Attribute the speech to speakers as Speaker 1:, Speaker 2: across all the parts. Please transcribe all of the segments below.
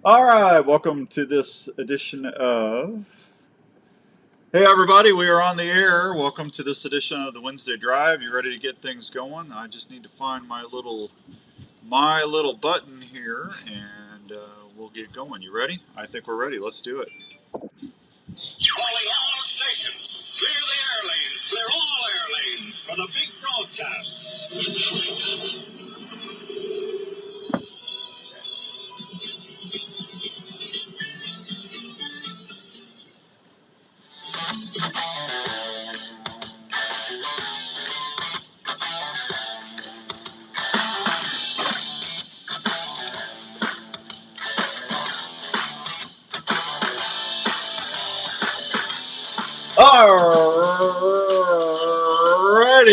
Speaker 1: All right, welcome to this edition of. Hey, everybody, we are on the air. Welcome to this edition of the Wednesday Drive. You ready to get things going? I just need to find my little button here, and we'll get going. You ready? I think we're ready. Let's do it.
Speaker 2: Calling all stations. Clear the air lanes. Clear all air lanes for the big broadcast.
Speaker 1: Alrighty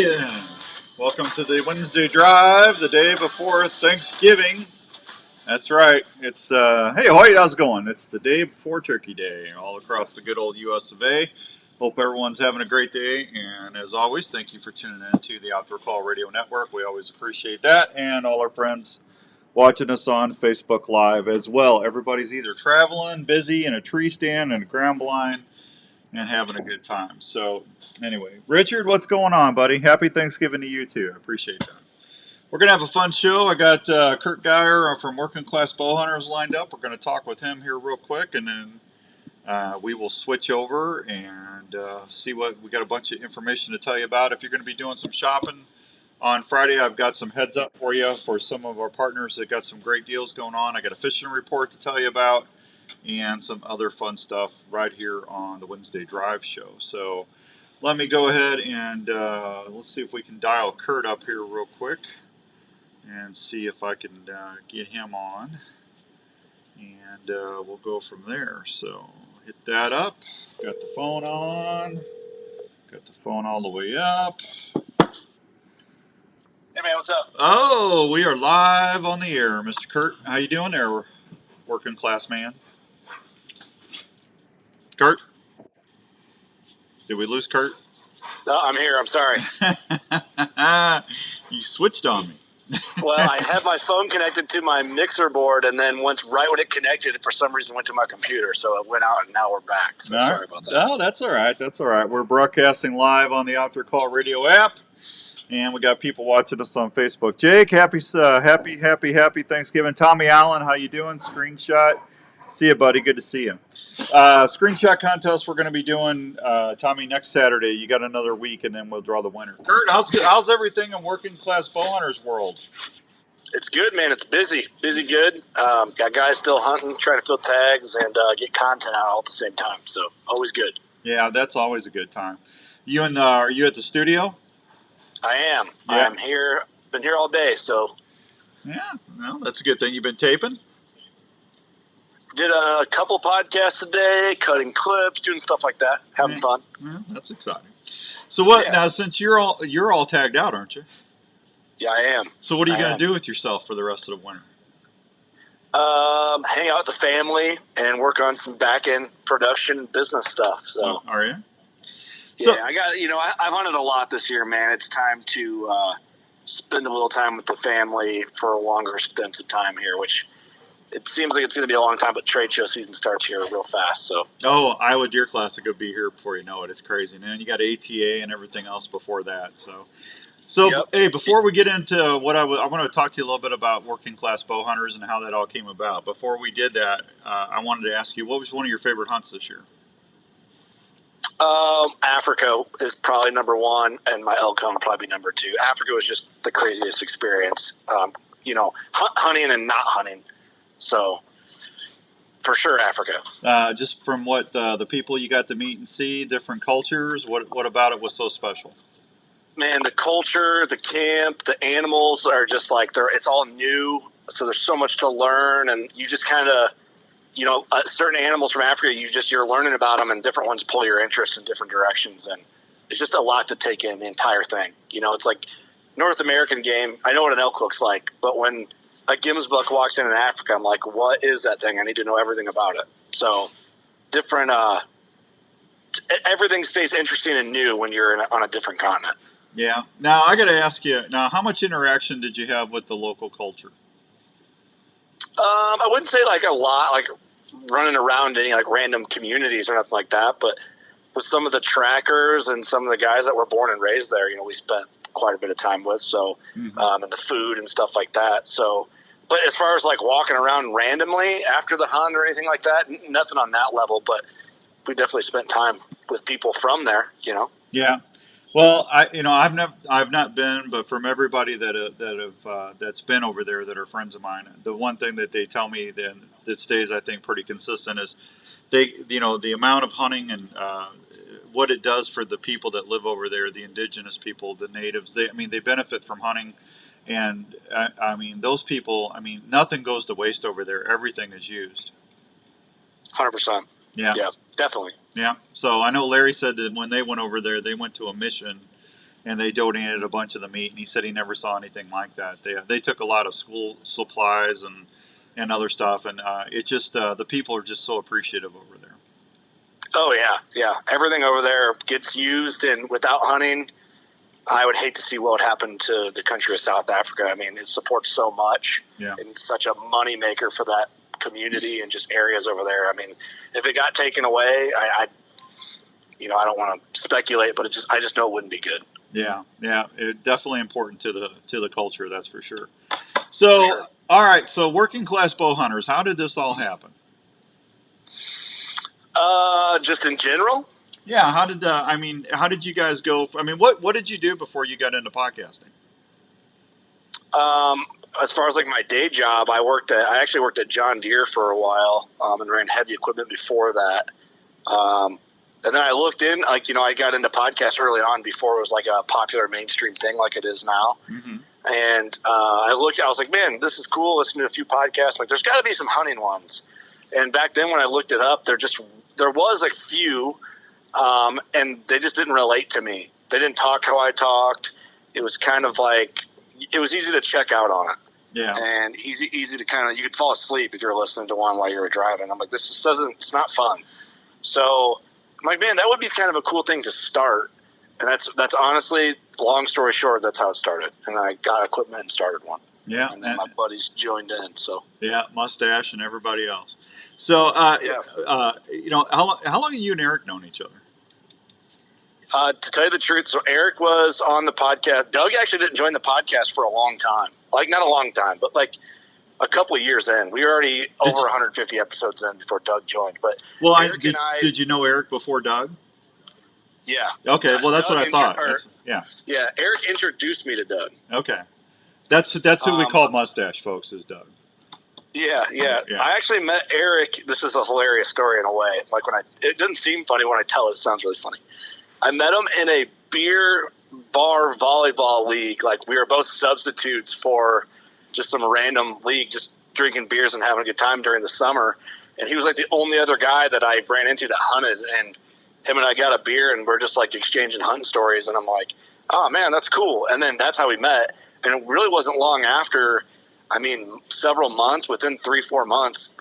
Speaker 1: then. Welcome to the Wednesday Drive, the day before Thanksgiving. That's right. It's hey Hoyt, how's it going? It's the day before Turkey Day, all across the good old U.S. of A. Hope everyone's having a great day, and as always, thank you for tuning in to the Outdoor Call Radio Network. We always appreciate that, and all our friends watching us on Facebook Live as well. Everybody's either traveling, busy, in a tree stand, in a ground blind, and having a good time. So, anyway, Richard, what's going on, buddy? Happy Thanksgiving to you too. I appreciate that. We're going to have a fun show. I got Kurt Geyer from Working Class Bowhunters lined up. We're going to talk with him here real quick, and then we will switch over and see what we got a bunch of information to tell you about. If you're going to be doing some shopping on Friday, I've got some heads up for you for some of our partners that got some great deals going on. I got a fishing report to tell you about and some other fun stuff right here on the Wednesday Drive show. So let me go ahead and let's see if we can dial Kurt up here real quick and see if I can get him on, and we'll go from there. So hit that up. Got the phone on. Got the phone all the way up.
Speaker 2: Hey man, what's up?
Speaker 1: Oh, we are live on the air, Mr. Kurt. How you doing there, working class man? Kurt? Did we lose Kurt?
Speaker 2: No, I'm here. I'm sorry.
Speaker 1: You switched on me.
Speaker 2: Well, I had my phone connected to my mixer board, and then once right when it connected, it for some reason went to my computer, so it went out, and now we're back. So sorry about that.
Speaker 1: Oh, that's all right. That's all right. We're broadcasting live on the Outdoor Call Radio app, and we got people watching us on Facebook. Jake, happy Thanksgiving. Tommy Allen, how you doing? Screenshot. See you, buddy. Good to see you. Screenshot contest we're going to be doing, Tommy, next Saturday. You got another week, and then we'll draw the winner. Kurt, how's everything in Working Class Bowhunters world?
Speaker 2: It's good, man. It's busy. Busy good. Got guys still hunting, trying to fill tags, and get content out all at the same time. So always good.
Speaker 1: Yeah, that's always a good time. Are you at the studio?
Speaker 2: I am.
Speaker 1: Yeah.
Speaker 2: I'm here. Been here all day, so.
Speaker 1: Yeah, well, that's a good thing. You've been taping?
Speaker 2: Did a couple podcasts today, cutting clips, doing stuff like that, having fun.
Speaker 1: Yeah, that's exciting. So what
Speaker 2: Yeah.
Speaker 1: now? Since you're all tagged out, aren't you?
Speaker 2: Yeah, I am.
Speaker 1: So what are you going to do with yourself for the rest of the winter?
Speaker 2: Hang out with the family and work on some back end production business stuff. So,
Speaker 1: are you?
Speaker 2: So, yeah, I got I've hunted a lot this year, man. It's time to spend a little time with the family for longer stints of time here, which it seems like it's going to be a long time, but trade show season starts here real fast. So,
Speaker 1: Iowa Deer Classic will be here before you know it. It's crazy, man. You got ATA and everything else before that. So yep. Hey, before we get into what I want to talk to you a little bit about Working Class Bowhunters and how that all came about. Before we did that, I wanted to ask you, what was one of your favorite hunts this year?
Speaker 2: Africa is probably number one, and my elk hunt will probably be number two. Africa was just the craziest experience. Hunting and not hunting. So, for sure, Africa.
Speaker 1: Just from what the people you got to meet and see, different cultures, what about it was so special?
Speaker 2: Man, the culture, the camp, the animals are just like it's all new. So there's so much to learn, and you just kind of, certain animals from Africa, you're learning about them, and different ones pull your interest in different directions, and it's just a lot to take in the entire thing. It's like North American game. I know what an elk looks like, but when a Gims buck walks in Africa, I'm like, what is that thing? I need to know everything about it. So different. Everything stays interesting and new when you're on a different continent.
Speaker 1: Yeah. Now, I got to ask you, how much interaction did you have with the local culture?
Speaker 2: I wouldn't say like a lot, like running around any like random communities or nothing like that, but with some of the trackers and some of the guys that were born and raised there, we spent quite a bit of time with. So, and the food and stuff like that. So, but as far as like walking around randomly after the hunt or anything like that, nothing on that level. But we definitely spent time with people from there.
Speaker 1: Yeah. Well, I've not been, but from everybody that's been over there that are friends of mine, the one thing that they tell me that stays, I think, pretty consistent is the amount of hunting and what it does for the people that live over there, the indigenous people, the natives. They benefit from hunting, and those people. Nothing goes to waste over there. Everything is used.
Speaker 2: 100%.
Speaker 1: Yeah.
Speaker 2: Yeah, definitely.
Speaker 1: Yeah. So I know Larry said that when they went over there, they went to a mission and they donated a bunch of the meat. And he said he never saw anything like that. They took a lot of school supplies and other stuff. And it's just the people are just so appreciative over there.
Speaker 2: Oh, yeah. Yeah. Everything over there gets used. And without hunting, I would hate to see what would happen to the country of South Africa. it supports so much.
Speaker 1: Yeah.
Speaker 2: And it's such a moneymaker for that community and just areas over there. If it got taken away, I don't want to speculate, but I just know it wouldn't be good.
Speaker 1: Yeah, it's definitely important to the culture, that's for sure. So, sure. All right, so working class bow hunters, how did this all happen?
Speaker 2: Just in general.
Speaker 1: Yeah, how did you guys go? What did you do before you got into podcasting?
Speaker 2: As far as like my day job, I actually worked at John Deere for a while, and ran heavy equipment before that. And then I looked in, I got into podcasts early on before it was like a popular mainstream thing like it is now.
Speaker 1: Mm-hmm.
Speaker 2: And I was like, man, this is cool. Listen to a few podcasts. Like, there's got to be some hunting ones. And back then when I looked it up, there was a few, and they just didn't relate to me. They didn't talk how I talked. It was kind of like, it was easy to check out on it.
Speaker 1: Yeah.
Speaker 2: And easy to kind of, you could fall asleep if you were listening to one while you were driving. I'm like, it's not fun. So I'm like, man, that would be kind of a cool thing to start. And that's honestly, long story short, that's how it started. And I got equipment and started one.
Speaker 1: Yeah.
Speaker 2: And then my buddies joined in. So
Speaker 1: yeah, Mustache and everybody else. So, how long have you and Eric known each other?
Speaker 2: To tell you the truth, so Eric was on the podcast. Doug actually didn't join the podcast for a long time. Like, not a long time, but like a couple of years in. We were already over 150 episodes in before Doug joined. But
Speaker 1: did you know Eric before Doug?
Speaker 2: Yeah.
Speaker 1: Okay, well, that's
Speaker 2: Doug
Speaker 1: what I thought.
Speaker 2: Yeah, Eric introduced me to Doug.
Speaker 1: Okay. That's who we call Mustache, folks, is Doug.
Speaker 2: Yeah. I actually met Eric. This is a hilarious story in a way. Like, it doesn't seem funny when I tell it. It sounds really funny. I met him in a beer bar volleyball league. Like, we were both substitutes for just some random league, just drinking beers and having a good time during the summer. And he was like the only other guy that I ran into that hunted. And him and I got a beer and we're just like exchanging hunting stories. And I'm like, oh man, that's cool. And then that's how we met. And it really wasn't long after, several months, within 3-4 months,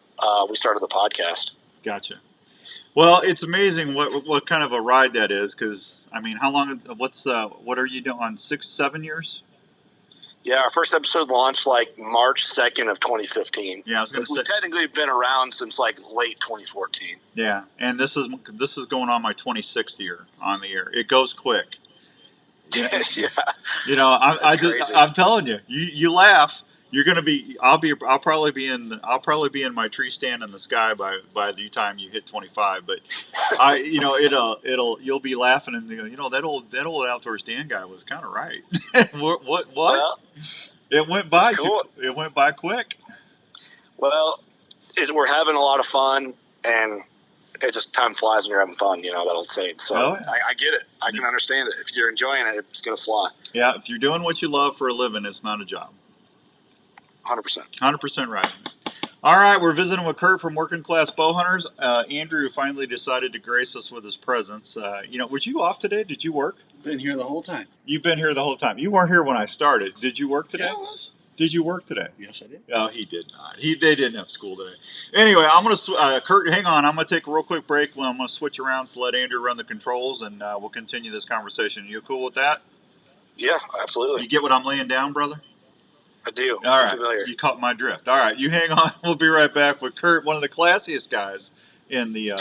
Speaker 2: we started the podcast.
Speaker 1: Gotcha. Well, it's amazing what kind of a ride that is, because how long? What are you doing on 6-7 years?
Speaker 2: Yeah, our first episode launched like March 2nd of 2015.
Speaker 1: Yeah, I was going to say
Speaker 2: we've technically been around since like late 2014.
Speaker 1: Yeah, and this is going on my 26th year on the air. It goes quick.
Speaker 2: Yeah.
Speaker 1: I'm telling you, you laugh. You're gonna be. I'll probably be in my tree stand in the sky by the time you hit 25. But you'll be laughing and that old Outdoors Dan guy was kind of right. what? Well, it went by.
Speaker 2: Cool.
Speaker 1: It went by quick.
Speaker 2: Well, we're having a lot of fun, and it just time flies when you're having fun. That old saying. So I get it. I can understand it. If you're enjoying it, it's gonna fly.
Speaker 1: Yeah, if you're doing what you love for a living, it's not a job.
Speaker 2: 100%.
Speaker 1: 100% right. All right, we're visiting with Kurt from Working Class Bowhunters. Andrew finally decided to grace us with his presence. Was you off today? Did you work?
Speaker 3: Been here the whole time.
Speaker 1: You've been here the whole time. You weren't here when I started. Did you work today?
Speaker 3: Yeah, I was.
Speaker 1: Did you work today?
Speaker 3: Yes, I did.
Speaker 1: Oh, he did not. They didn't have school today. Anyway, I'm going to, Kurt, hang on. I'm going to take a real quick break. I'm going to switch around to let Andrew run the controls, and we'll continue this conversation. You cool with that?
Speaker 2: Yeah, absolutely.
Speaker 1: You get what I'm laying down, brother?
Speaker 2: I do.
Speaker 1: All right,
Speaker 2: familiar.
Speaker 1: you caught my drift. All right, you hang on. We'll be right back with Kurt, one of the classiest guys in the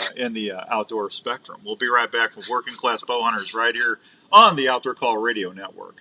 Speaker 1: outdoor spectrum. We'll be right back with Working Class Bowhunters right here on the Outdoor Call Radio Network.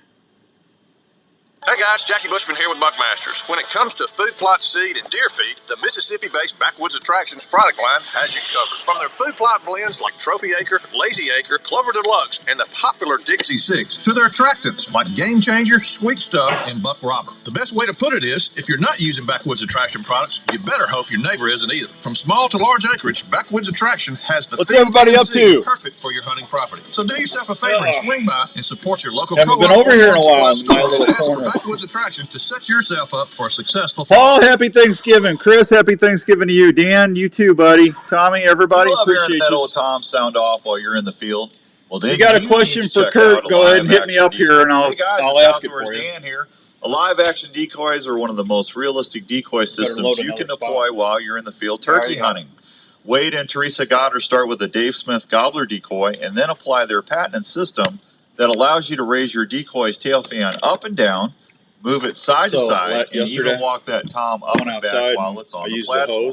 Speaker 3: Hey guys, Jackie Bushman here with Buckmasters. When it comes to food plot seed and deer feed, the Mississippi-based Backwoods Attractions product line has you covered. From their food plot blends like Trophy Acre, Lazy Acre, Clover Deluxe, and the popular Dixie 6, to their attractants like Game Changer, Sweet Stuff, and Buck Robber. The best way to put it is, if you're not using Backwoods Attraction products, you better hope your neighbor isn't either. From small to large acreage, Backwoods Attraction has the
Speaker 1: What's
Speaker 3: feed
Speaker 1: everybody
Speaker 3: and
Speaker 1: up
Speaker 3: seed
Speaker 1: to?
Speaker 3: perfect for your hunting property. So do yourself a favor and swing by and support your local
Speaker 1: Haven't
Speaker 3: co-op
Speaker 1: been over
Speaker 3: or
Speaker 1: here in a while
Speaker 3: supply
Speaker 1: in my
Speaker 3: store
Speaker 1: little
Speaker 3: and ask for
Speaker 1: corner.
Speaker 3: Backwoods Attraction to set yourself up for a successful fall.
Speaker 1: Paul, happy Thanksgiving. Chris, happy Thanksgiving to you. Dan, you too, buddy. Tommy, everybody,
Speaker 4: I love hearing
Speaker 1: appreciate
Speaker 4: that
Speaker 1: you.
Speaker 4: old Tom sound off while you're in the field. Well, then
Speaker 1: You got a
Speaker 4: need
Speaker 1: question
Speaker 4: to
Speaker 1: for
Speaker 4: check
Speaker 1: Kurt?
Speaker 4: out a
Speaker 1: Go ahead and
Speaker 4: live
Speaker 1: hit me
Speaker 4: action
Speaker 1: up here,
Speaker 4: decoy.
Speaker 1: and I'll
Speaker 4: Hey guys,
Speaker 1: ask
Speaker 4: it's
Speaker 1: it
Speaker 4: Outdoors
Speaker 1: for you.
Speaker 4: Dan here. Live action decoys are one of the most realistic decoy systems
Speaker 1: load
Speaker 4: you can
Speaker 1: another
Speaker 4: deploy
Speaker 1: spot.
Speaker 4: while you're in the field turkey hunting. Wade and Teresa Goddard start with a Dave Smith gobbler decoy and then apply their patented system that allows you to raise your decoy's tail fan up and down, move it side to side, and even walk that tom up and back while it's on the platform.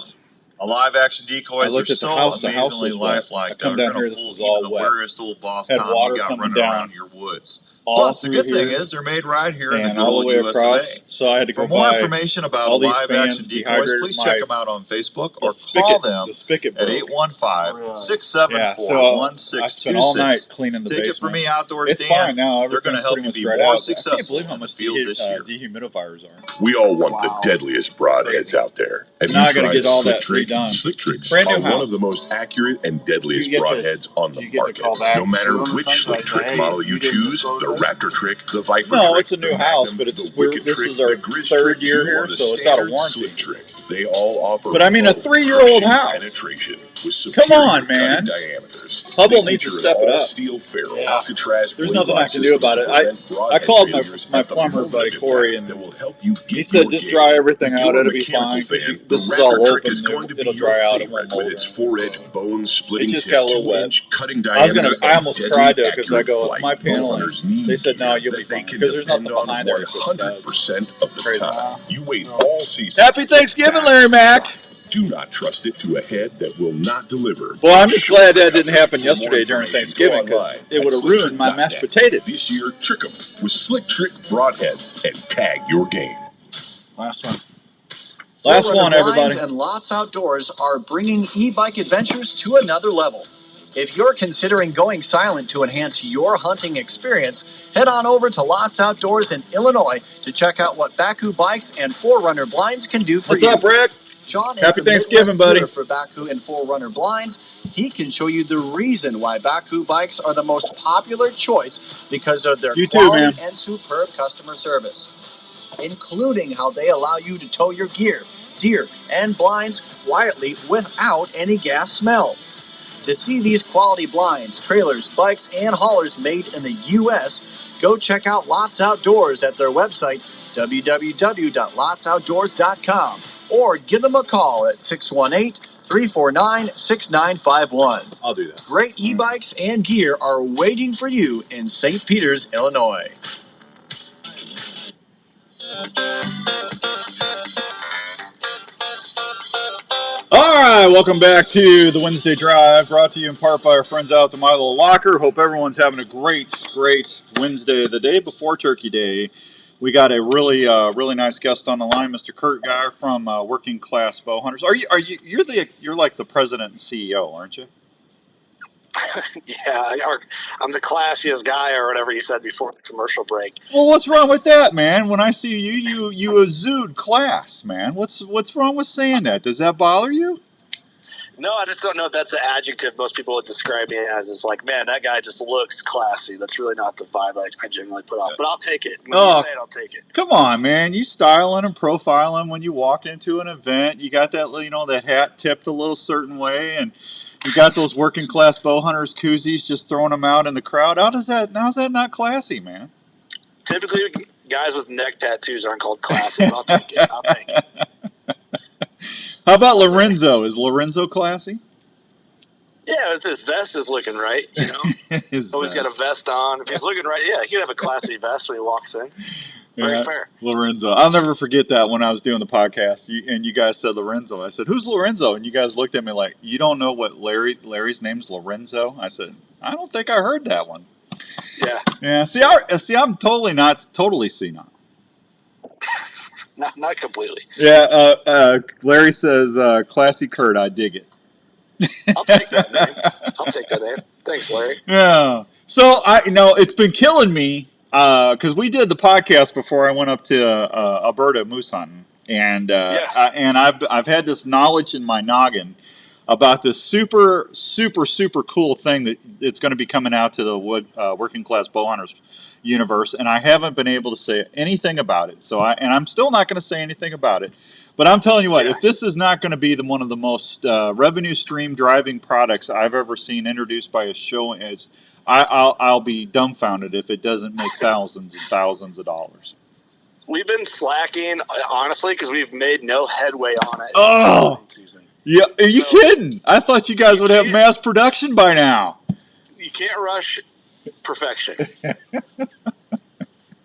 Speaker 4: A live action decoys are so amazingly lifelike that they're going to fool even the weirdest little boss tom you got running around your woods. Plus, the good thing is they're made right here in the good old US of A.
Speaker 1: So I had to go
Speaker 4: For more
Speaker 1: buy
Speaker 4: information about
Speaker 1: all these
Speaker 4: live action
Speaker 1: fans,
Speaker 4: decoys,
Speaker 1: dehydrated
Speaker 4: please
Speaker 1: my-
Speaker 4: check them out on Facebook or
Speaker 1: spigot-
Speaker 4: call them
Speaker 1: the spigot
Speaker 4: at
Speaker 1: broke.
Speaker 4: 815-674-1626.
Speaker 1: I spent all night cleaning the
Speaker 4: Take it
Speaker 1: basement.
Speaker 4: from me, Outdoors
Speaker 1: It's
Speaker 4: Dan.
Speaker 1: fine now.
Speaker 4: They're going to
Speaker 1: Everything's
Speaker 4: help
Speaker 1: pretty
Speaker 4: you
Speaker 1: much
Speaker 4: be
Speaker 1: dried
Speaker 4: more
Speaker 1: out. I can't
Speaker 4: successful
Speaker 1: believe how
Speaker 4: in the
Speaker 1: much
Speaker 4: field this year.
Speaker 1: dehumidifiers are.
Speaker 5: We all want the deadliest broadheads out there. Have
Speaker 1: Now I
Speaker 5: you
Speaker 1: gotta
Speaker 5: tried
Speaker 1: get all
Speaker 5: Slick
Speaker 1: that
Speaker 5: Trick?
Speaker 1: redone.
Speaker 5: Slick Tricks
Speaker 1: Brand new
Speaker 5: are one
Speaker 1: house.
Speaker 5: of the most accurate and deadliest
Speaker 6: You get to-
Speaker 5: broadheads on the
Speaker 6: you get to
Speaker 5: market.
Speaker 6: call back
Speaker 5: No matter
Speaker 6: to them or
Speaker 5: which
Speaker 6: something
Speaker 5: Slick
Speaker 6: like,
Speaker 5: Trick
Speaker 6: hey,
Speaker 5: model
Speaker 6: you
Speaker 5: you
Speaker 6: didn't
Speaker 5: choose,
Speaker 6: disclose
Speaker 5: the
Speaker 6: this?
Speaker 5: Raptor Trick, the Viper
Speaker 1: No,
Speaker 5: Trick,
Speaker 1: it's a new
Speaker 5: the
Speaker 1: house,
Speaker 5: Magnum,
Speaker 1: but it's
Speaker 5: the Wicked
Speaker 1: this
Speaker 5: Trick,
Speaker 1: is our
Speaker 5: the Grizz
Speaker 1: third
Speaker 5: Trick
Speaker 1: year
Speaker 5: 2,
Speaker 1: here,
Speaker 5: or the
Speaker 1: so it's out of
Speaker 5: standard
Speaker 1: warranty.
Speaker 5: Slick Trick. They all offer
Speaker 1: But I mean, a
Speaker 5: low,
Speaker 1: 3-year-old
Speaker 5: crushing
Speaker 1: house.
Speaker 5: penetration with
Speaker 1: Come on,
Speaker 5: superior
Speaker 1: man.
Speaker 5: cutting diameters.
Speaker 1: Hubble
Speaker 5: They
Speaker 1: needs to
Speaker 5: feature
Speaker 1: step
Speaker 5: an
Speaker 1: it up.
Speaker 5: all-steel ferrule
Speaker 6: Yeah.
Speaker 5: Alcatraz
Speaker 1: There's
Speaker 5: blade
Speaker 1: nothing I
Speaker 5: lock
Speaker 1: can do
Speaker 5: systems
Speaker 1: about
Speaker 5: to
Speaker 1: it.
Speaker 5: prevent
Speaker 1: I
Speaker 5: broadhead
Speaker 1: called
Speaker 5: failures
Speaker 1: my
Speaker 5: at the
Speaker 1: plumber
Speaker 5: moment
Speaker 1: buddy
Speaker 5: of
Speaker 1: Corey,
Speaker 5: impact
Speaker 1: and
Speaker 5: that will help you get
Speaker 1: he said
Speaker 5: your
Speaker 1: just
Speaker 5: game.
Speaker 1: dry everything
Speaker 5: If
Speaker 1: out.
Speaker 5: you're a
Speaker 1: It'll be
Speaker 5: mechanical
Speaker 1: fine because
Speaker 5: fan,
Speaker 1: this
Speaker 5: the
Speaker 1: is all
Speaker 5: Raptor Trick
Speaker 1: open.
Speaker 5: is going to be
Speaker 1: It'll
Speaker 5: your
Speaker 1: dry out. It
Speaker 5: favorite
Speaker 1: won't
Speaker 5: with its
Speaker 1: mold.
Speaker 5: 4-edge bone-splitting
Speaker 1: It just
Speaker 5: tip,
Speaker 1: got a little wet.
Speaker 5: 2-inch cutting
Speaker 1: I
Speaker 5: diameter.
Speaker 1: almost
Speaker 5: and
Speaker 1: cried
Speaker 5: deadly
Speaker 1: to it because I go,
Speaker 5: accurate
Speaker 1: it's my
Speaker 5: flight.
Speaker 1: paneling.
Speaker 5: Bowhunters need
Speaker 1: They said, no,
Speaker 5: gear
Speaker 1: you'll be
Speaker 5: that they
Speaker 1: fine
Speaker 5: can
Speaker 1: because there's nothing
Speaker 5: depend on
Speaker 1: behind there. It's just studs.
Speaker 5: 100% of the
Speaker 1: Crazy.
Speaker 5: time. You wait all season.
Speaker 1: Happy Thanksgiving, Larry Mack.
Speaker 5: Do not trust it to a head that will not deliver.
Speaker 1: Well, I'm just glad that didn't happen
Speaker 5: For more
Speaker 1: yesterday during
Speaker 5: information,
Speaker 1: Thanksgiving
Speaker 5: go
Speaker 1: because
Speaker 5: online
Speaker 1: it
Speaker 5: at
Speaker 1: would have ruined my mashed
Speaker 5: slicktrick.net.
Speaker 1: potatoes.
Speaker 5: This year, trick 'em with Slick Trick broadheads and tag your game.
Speaker 6: Last one.
Speaker 1: Last
Speaker 7: Forerunner
Speaker 1: one, everybody.
Speaker 7: Blinds and Lots Outdoors are bringing e-bike adventures to another level. If you're considering going silent to enhance your hunting experience, head on over to Lots Outdoors in Illinois to check out what Baku bikes and Forerunner blinds can do for
Speaker 1: What's
Speaker 7: you.
Speaker 1: up, Rick?
Speaker 7: Sean is
Speaker 1: Happy
Speaker 7: the
Speaker 1: Thanksgiving,
Speaker 7: Midwest
Speaker 1: buddy.
Speaker 7: tutor for Baku and Forerunner blinds. He can show you the reason why Baku bikes are the most popular choice because of their
Speaker 1: You too,
Speaker 7: quality
Speaker 1: man.
Speaker 7: and superb customer service, including how they allow you to tow your gear, deer, and blinds quietly without any gas smell. To see these quality blinds, trailers, bikes, and haulers made in the U.S., go check out Lots Outdoors at their website, www.lotsoutdoors.com, or give them a call at 618-349-6951.
Speaker 1: I'll do that.
Speaker 7: Great e-bikes and gear are waiting for you in St. Peters, Illinois.
Speaker 1: All right, welcome back to the Wednesday Drive, brought to you in part by our friends out at the My Little Locker. Hope everyone's having a great Wednesday, the day before Turkey Day. We got a really nice guest on the line, Mr. Kurt Geyer from Working Class Bowhunters. You're like the president and CEO, aren't you?
Speaker 2: Yeah, I'm the classiest guy, or whatever you said before the commercial break.
Speaker 1: Well, what's wrong with that, man? When I see you exude class, man. What's wrong with saying that? Does that bother you?
Speaker 2: No, I just don't know if that's an adjective most people would describe me as. It's like, man, that guy just looks classy. That's really not the vibe I generally put off. But I'll take it. When you say it, I'll take it.
Speaker 1: Come on, man. You styling and profiling when you walk into an event. You got that, that hat tipped a little certain way, and you got those Working Class Bowhunters koozies, just throwing them out in the crowd. How's that not classy, man?
Speaker 2: Typically, guys with neck tattoos aren't called classy, but I'll take it. I'll take it.
Speaker 1: How about Lorenzo? Is Lorenzo classy?
Speaker 2: Yeah, if his vest is looking right,
Speaker 1: His
Speaker 2: Always got a vest on. If he's looking right, yeah, he could have a classy vest when he walks in. Very fair.
Speaker 1: Lorenzo. I'll never forget that when I was doing the podcast, and you guys said Lorenzo. I said, "Who's Lorenzo?" And you guys looked at me like, "You don't know what Larry's name's Lorenzo?" I said, "I don't think I heard that one."
Speaker 2: Yeah.
Speaker 1: Yeah. I'm totally senile.
Speaker 2: Not completely.
Speaker 1: Yeah. Larry says, "Classy Kurt, I dig it."
Speaker 2: I'll take that name. Thanks, Larry.
Speaker 1: Yeah. So it's been killing me because we did the podcast before I went up to Alberta moose hunting, and I've had this knowledge in my noggin about this super cool thing that it's going to be coming out to the working class Bowhunters universe, and I haven't been able to say anything about it. So I'm still not going to say anything about it. But I'm telling you what, if this is not going to be one of the most revenue stream driving products I've ever seen introduced by a show, I'll be dumbfounded if it doesn't make thousands and thousands of dollars.
Speaker 2: We've been slacking, honestly, because we've made no headway on it.
Speaker 1: Oh, season. Yeah, are you kidding? I thought you guys would have mass production by now.
Speaker 2: You can't rush perfection.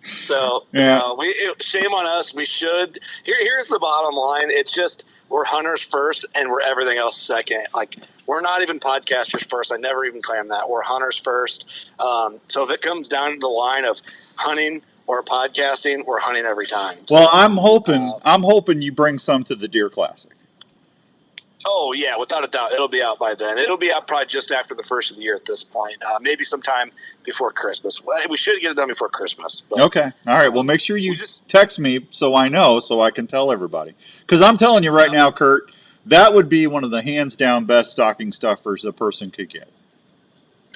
Speaker 2: So, shame on us. We should. Here's the bottom line. It's just we're hunters first and we're everything else second. Like, we're not even podcasters first. I never even claimed that. We're hunters first. So if it comes down to the line of hunting or podcasting, we're hunting every time.
Speaker 1: Well, I'm hoping you bring some to the Deer Classic.
Speaker 2: Oh, yeah, without a doubt. It'll be out by then. It'll be out probably just after the first of the year at this point. Maybe sometime before Christmas. We should get it done before Christmas. But,
Speaker 1: okay. All right. Well, make sure you text me so I know, so I can tell everybody. Because I'm telling you right now, Kurt, that would be one of the hands-down best stocking stuffers a person could get.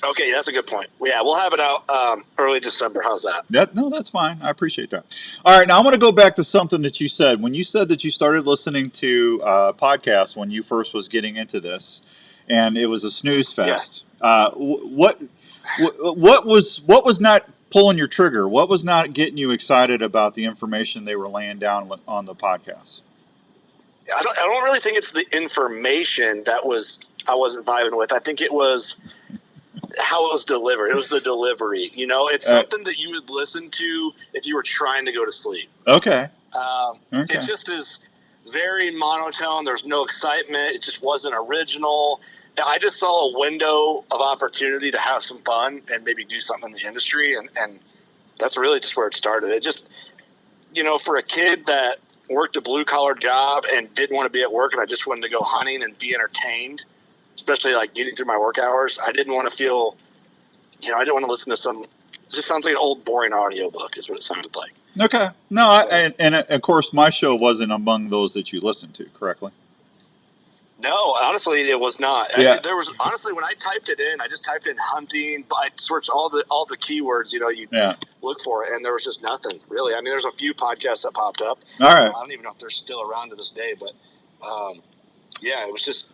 Speaker 2: Okay, that's a good point. Yeah, we'll have it out early December. How's that?
Speaker 1: No, that's fine. I appreciate that. All right, now I want to go back to something that you said. When you said that you started listening to podcasts when you first was getting into this, and it was a snooze fest. Yeah. What was not pulling your trigger? What was not getting you excited about the information they were laying down on the podcast?
Speaker 2: I don't really think it's the information I wasn't vibing with. I think it was how it was delivered. It was the delivery. It's something that you would listen to if you were trying to go to sleep.
Speaker 1: Okay.
Speaker 2: It just is very monotone. There's no excitement. It just wasn't original. I just saw a window of opportunity to have some fun and maybe do something in the industry. And that's really just where it started. It just, for a kid that worked a blue-collar job and didn't want to be at work and I just wanted to go hunting and be entertained, especially like getting through my work hours. I didn't want to feel, I didn't want to listen to some, it just sounds like an old boring audiobook is what it sounded like.
Speaker 1: Okay. No, and of course my show wasn't among those that you listened to, correctly?
Speaker 2: No, honestly, it was not.
Speaker 1: Yeah.
Speaker 2: There was, honestly, when I typed it in, I just typed in hunting, I searched all the keywords, you look for it, and there was just nothing, really. I mean, there's a few podcasts that popped up.
Speaker 1: All right.
Speaker 2: I don't even know if they're still around to this day, but it was just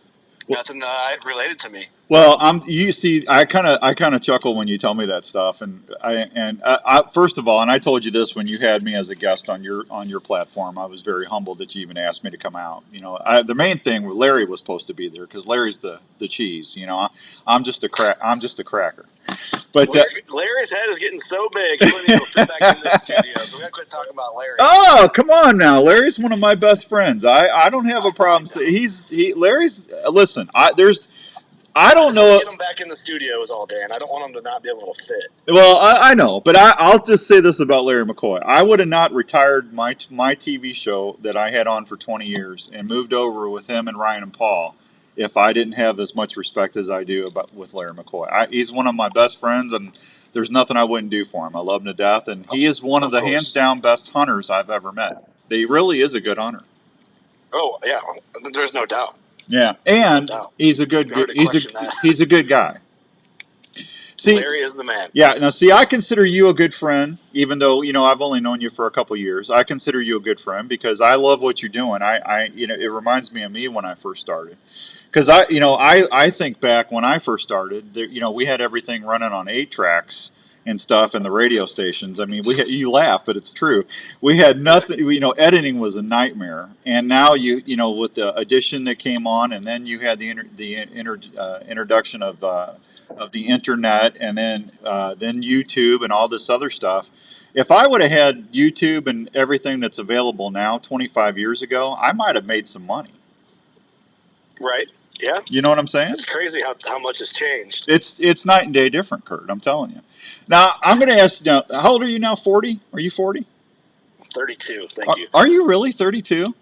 Speaker 2: nothing that related to me.
Speaker 1: Well, I kind of chuckle when you tell me that stuff, and I first of all, and I told you this when you had me as a guest on your platform, I was very humbled that you even asked me to come out. The main thing, Larry was supposed to be there because Larry's the cheese. I'm just a cracker. But
Speaker 2: Larry's head is getting so big, he wouldn't even fit back in the studio. So we gotta quit talking about Larry.
Speaker 1: Oh, come on now, Larry's one of my best friends. I don't have a problem. Larry's listen. I don't know.
Speaker 2: Get him back in the studio is all, Dan. I don't want him to not be able to fit.
Speaker 1: Well, I know, but I'll just say this about Larry McCoy. I would have not retired my TV show that I had on for 20 years and moved over with him and Ryan and Paul if I didn't have as much respect as I do with Larry McCoy. He's one of my best friends, and there's nothing I wouldn't do for him. I love him to death, and he is one of the hands-down best hunters I've ever met. He really is a good hunter.
Speaker 2: Oh, yeah. There's no doubt.
Speaker 1: Yeah, and he's a good guy. See,
Speaker 2: Larry is the man.
Speaker 1: Yeah, now see, I consider you a good friend, even though I've only known you for a couple years. I consider you a good friend because I love what you're doing. It reminds me of me when I first started. Because I think back when I first started, we had everything running on 8-tracks and stuff and the radio stations. I mean, you laugh, but it's true. We had nothing. Editing was a nightmare. And now with the addition that came on, and then you had the introduction of
Speaker 4: the internet, and then YouTube and all this other stuff. If I would have had YouTube and everything that's available now 25 years ago, I might have made some money.
Speaker 2: Right. Yeah.
Speaker 4: You know what I'm saying?
Speaker 2: It's crazy how much has changed.
Speaker 4: It's night and day different, Kurt. I'm telling you. Now, I'm going to ask you now, how old are you now? 40? Are you 40?
Speaker 2: 32. Thank you.
Speaker 4: Are you really 32?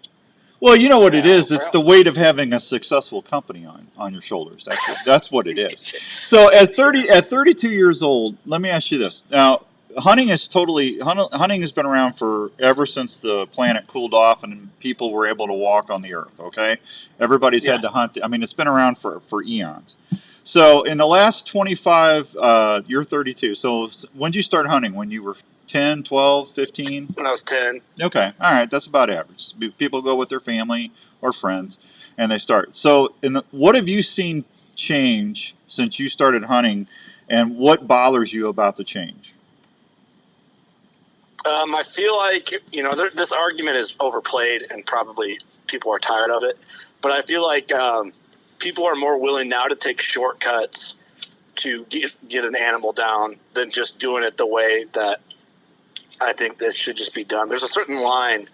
Speaker 4: Well, you know what it is. It's the weight of having a successful company on your shoulders. That's what it is. So at 32 years old, let me ask you this. Now, hunting has been around for ever since the planet cooled off and people were able to walk on the earth. Okay, everybody's had to hunt. I mean, it's been around for eons. So in the last 25, you're 32. So when did you start hunting? When you were 10, 12, 15?
Speaker 2: When I was 10.
Speaker 4: Okay, all right, that's about average. People go with their family or friends, and they start. So, what have you seen change since you started hunting, and what bothers you about the change?
Speaker 2: I feel like, this argument is overplayed and probably people are tired of it. But I feel like people are more willing now to take shortcuts to get an animal down than just doing it the way that I think that should just be done. There's a certain line,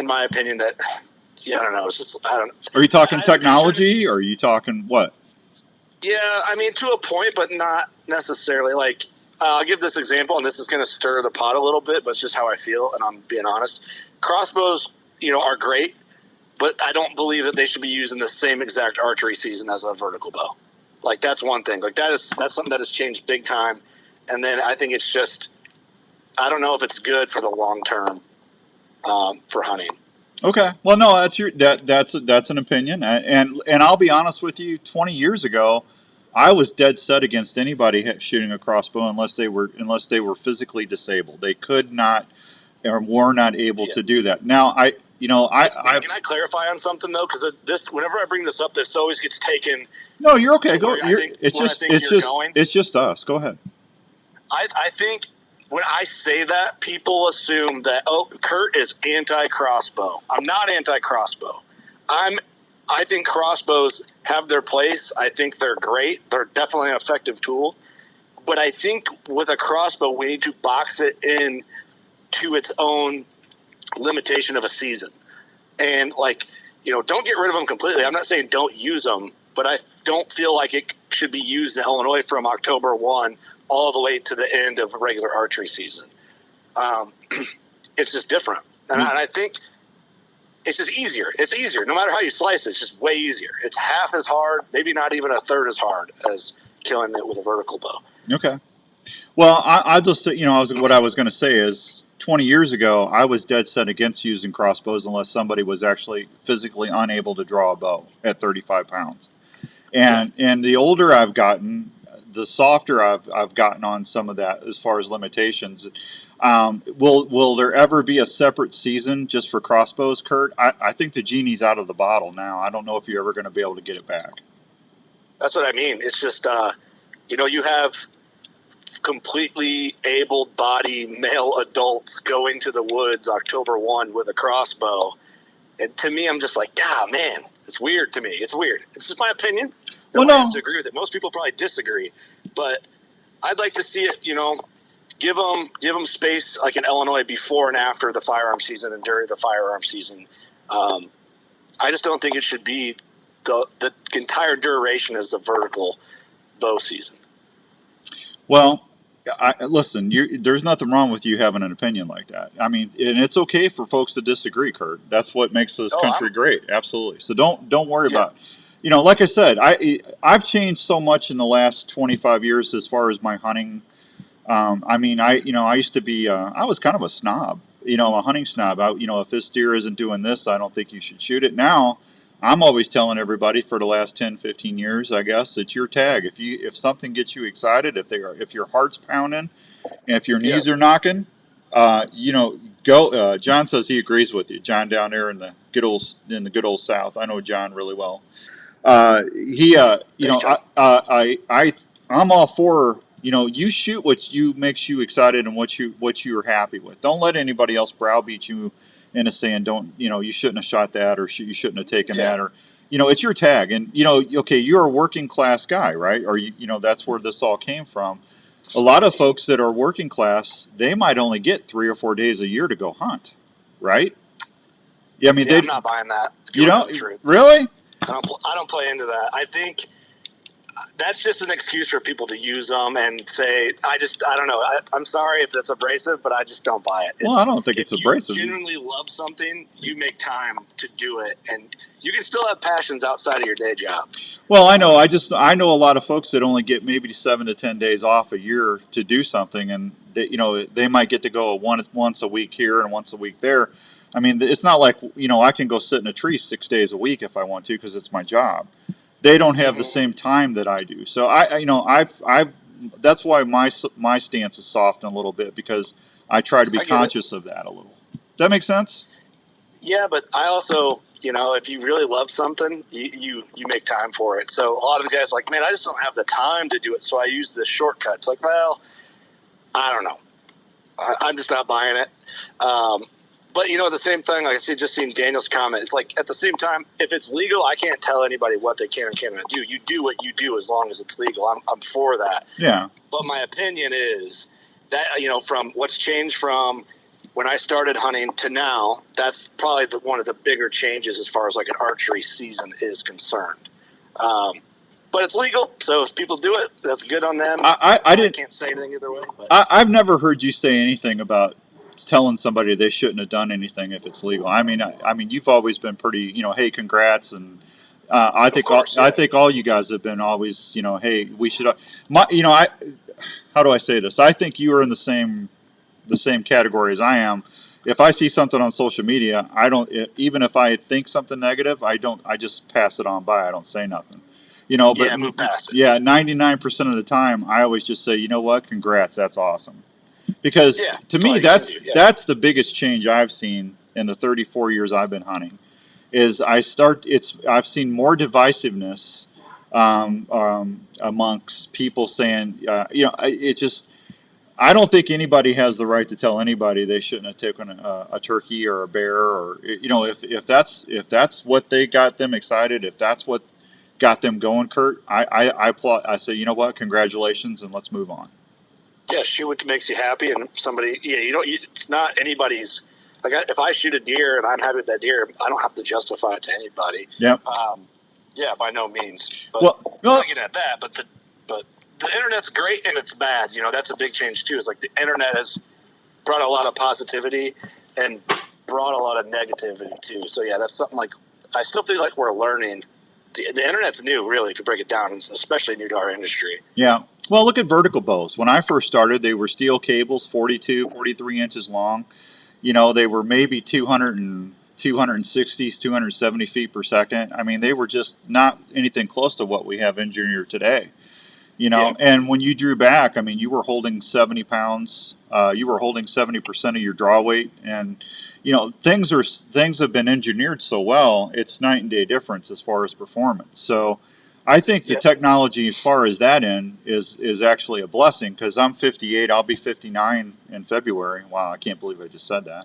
Speaker 2: in my opinion, that, I don't know. It's just, I don't know.
Speaker 4: Are you talking technology, or are you talking what?
Speaker 2: Yeah, I mean, to a point, but not necessarily. Like, I'll give this example, and this is going to stir the pot a little bit, but it's just how I feel, and I'm being honest. Crossbows, are great, but I don't believe that they should be used in the same exact archery season as a vertical bow. Like, that's one thing. Like, that's something that has changed big time. And then I think it's just, I don't know if it's good for the long term for hunting.
Speaker 4: Okay, well, no, that's an opinion, and I'll be honest with you. 20 years ago, I was dead set against anybody shooting a crossbow unless they were physically disabled. They could not or were not able to do that. Now, can
Speaker 2: I clarify on something though? Because whenever I bring this up, this always gets taken.
Speaker 4: No, you're okay. It's just us. Go ahead.
Speaker 2: I think when I say that, people assume that, Kurt is anti-crossbow. I'm not anti-crossbow. I think crossbows have their place. I think they're great. They're definitely an effective tool. But I think with a crossbow, we need to box it in to its own limitation of a season. And, don't get rid of them completely. I'm not saying don't use them, but I don't feel like it should be used in Illinois from October 1 all the way to the end of regular archery season. It's just different. And I think it's just easier. It's easier. No matter how you slice it, it's just way easier. It's half as hard, maybe not even a third as hard as killing it with a vertical bow.
Speaker 4: Okay. Well, I just say, what I was going to say is 20 years ago, I was dead set against using crossbows unless somebody was actually physically unable to draw a bow at 35 pounds. And the older I've gotten, the softer I've gotten on some of that as far as limitations. Will there ever be a separate season just for crossbows, Kurt? I think the genie's out of the bottle now. I don't know if you're ever going to be able to get it back.
Speaker 2: That's what I mean. It's just, you have completely able-bodied male adults going to the woods October 1 with a crossbow. And to me, I'm just like, man, it's weird to me. It's weird. It's just my opinion. I have to agree with it. Most people probably disagree. But I'd like to see it, give them space like in Illinois before and after the firearm season and during the firearm season. I just don't think it should be the entire duration as the vertical bow season.
Speaker 4: Well, listen, there's nothing wrong with you having an opinion like that. I mean, and it's okay for folks to disagree, Kurt. That's what makes this country great. Absolutely. So don't worry about it. Like I said, I've changed so much in the last 25 years as far as my hunting. I used to be, I was kind of a snob, a hunting snob. If this deer isn't doing this, I don't think you should shoot it. Now, I'm always telling everybody for the last 10, 15 years, I guess, it's your tag. If something gets you excited, if your heart's pounding, if your knees are knocking, go. John says he agrees with you. John down there in the good old South. I know John really well. I'm all for, you shoot what makes you excited and what you're happy with. Don't let anybody else browbeat you into saying you shouldn't have shot that, or you shouldn't have taken that, or it's your tag, and okay, you're a working class guy, right? Or that's where this all came from. A lot of folks that are working class, they might only get 3 or 4 days a year to go hunt, right? Yeah, I mean,
Speaker 2: I'm not buying that. If
Speaker 4: you
Speaker 2: you
Speaker 4: know,
Speaker 2: want the truth.
Speaker 4: really?
Speaker 2: I don't play into that. I think that's just an excuse for people to use them and say, I don't know. I'm sorry if that's abrasive, but I just don't buy it.
Speaker 4: Well, I don't think it's abrasive.
Speaker 2: If you genuinely love something, you make time to do it, and you can still have passions outside of your day job.
Speaker 4: Well, I know. I know a lot of folks that only get maybe 7 to 10 days off a year to do something, and they might get to go once a week here and once a week there. I mean, it's not like I can go sit in a tree 6 days a week if I want to because it's my job. They don't have the same time that I do. So I've that's why my stance is softened a little bit, because I try to be conscious of that a little. Does that make sense?
Speaker 2: Yeah, but I also, if you really love something, you make time for it. So a lot of the guys are like, man, I just don't have the time to do it, so I use this shortcut. It's like, well, I don't know. I'm just not buying it. But, the same thing, like I just seen Daniel's comment. It's like, at the same time, if it's legal, I can't tell anybody what they can and cannot do. You do what you do as long as it's legal. I'm for that.
Speaker 4: Yeah.
Speaker 2: But my opinion is that, from what's changed from when I started hunting to now, that's probably one of the bigger changes as far as like an archery season is concerned. But it's legal, so if people do it, that's good on them. I can't say anything either way. But
Speaker 4: I've never heard you say anything about telling somebody they shouldn't have done anything if it's legal. I mean, you've always been pretty, hey, congrats, and I think I think all you guys have been always, hey, we should. How do I say this? I think you are in the same category as I am. If I see something on social media, I don't, even if I think something negative, I just pass it on by. I don't say nothing. But
Speaker 2: move past it.
Speaker 4: Yeah, 99% of the time, I always just say, you know what, congrats, that's awesome. Because to me, that's the biggest change I've seen in the 34 years I've been hunting. Is I've seen more divisiveness amongst people saying, it's just, I don't think anybody has the right to tell anybody they shouldn't have taken a turkey or a bear, or if that's what they got them excited, if that's what got them going, Kurt, I applaud. I say, you know what, congratulations, and let's move on.
Speaker 2: Yeah, shoot what makes you happy, and somebody. Yeah, it's not anybody's. Like, if I shoot a deer and I'm happy with that deer, I don't have to justify it to anybody.
Speaker 4: Yep.
Speaker 2: Yeah, by no means. But
Speaker 4: well,
Speaker 2: not getting at that, but the internet's great and it's bad. That's a big change too. It's like the internet has brought a lot of positivity and brought a lot of negativity too. So yeah, that's something like I still feel like we're learning. The internet's new, really, if you break it down, especially new to our industry.
Speaker 4: Yeah. Well, look at vertical bows. When I first started, they were steel cables, 42, 43 inches long. They were maybe 260, 270 feet per second. I mean, they were just not anything close to what we have engineered today. And when you drew back, I mean, you were holding 70 pounds. You were holding 70% of your draw weight, and things have been engineered so well. It's night and day difference as far as performance. So, I think the technology, as far as that end, is actually a blessing, because I'm 58. I'll be 59 in February. Wow, I can't believe I just said that.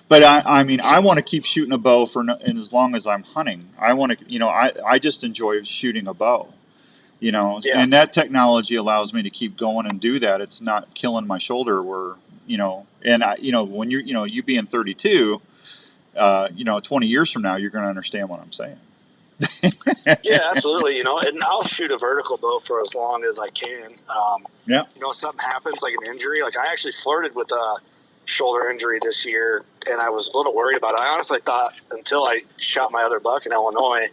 Speaker 4: But I mean, I want to keep shooting a bow and as long as I'm hunting. I want to, I just enjoy shooting a bow. And that technology allows me to keep going and do that. It's not killing my shoulder where, and when you being 32, 20 years from now, you're going to understand what I'm saying.
Speaker 2: Yeah, absolutely. And I'll shoot a vertical bow for as long as I can. If something happens, like an injury, like I actually flirted with a shoulder injury this year, and I was a little worried about it. I honestly thought, until I shot my other buck in Illinois,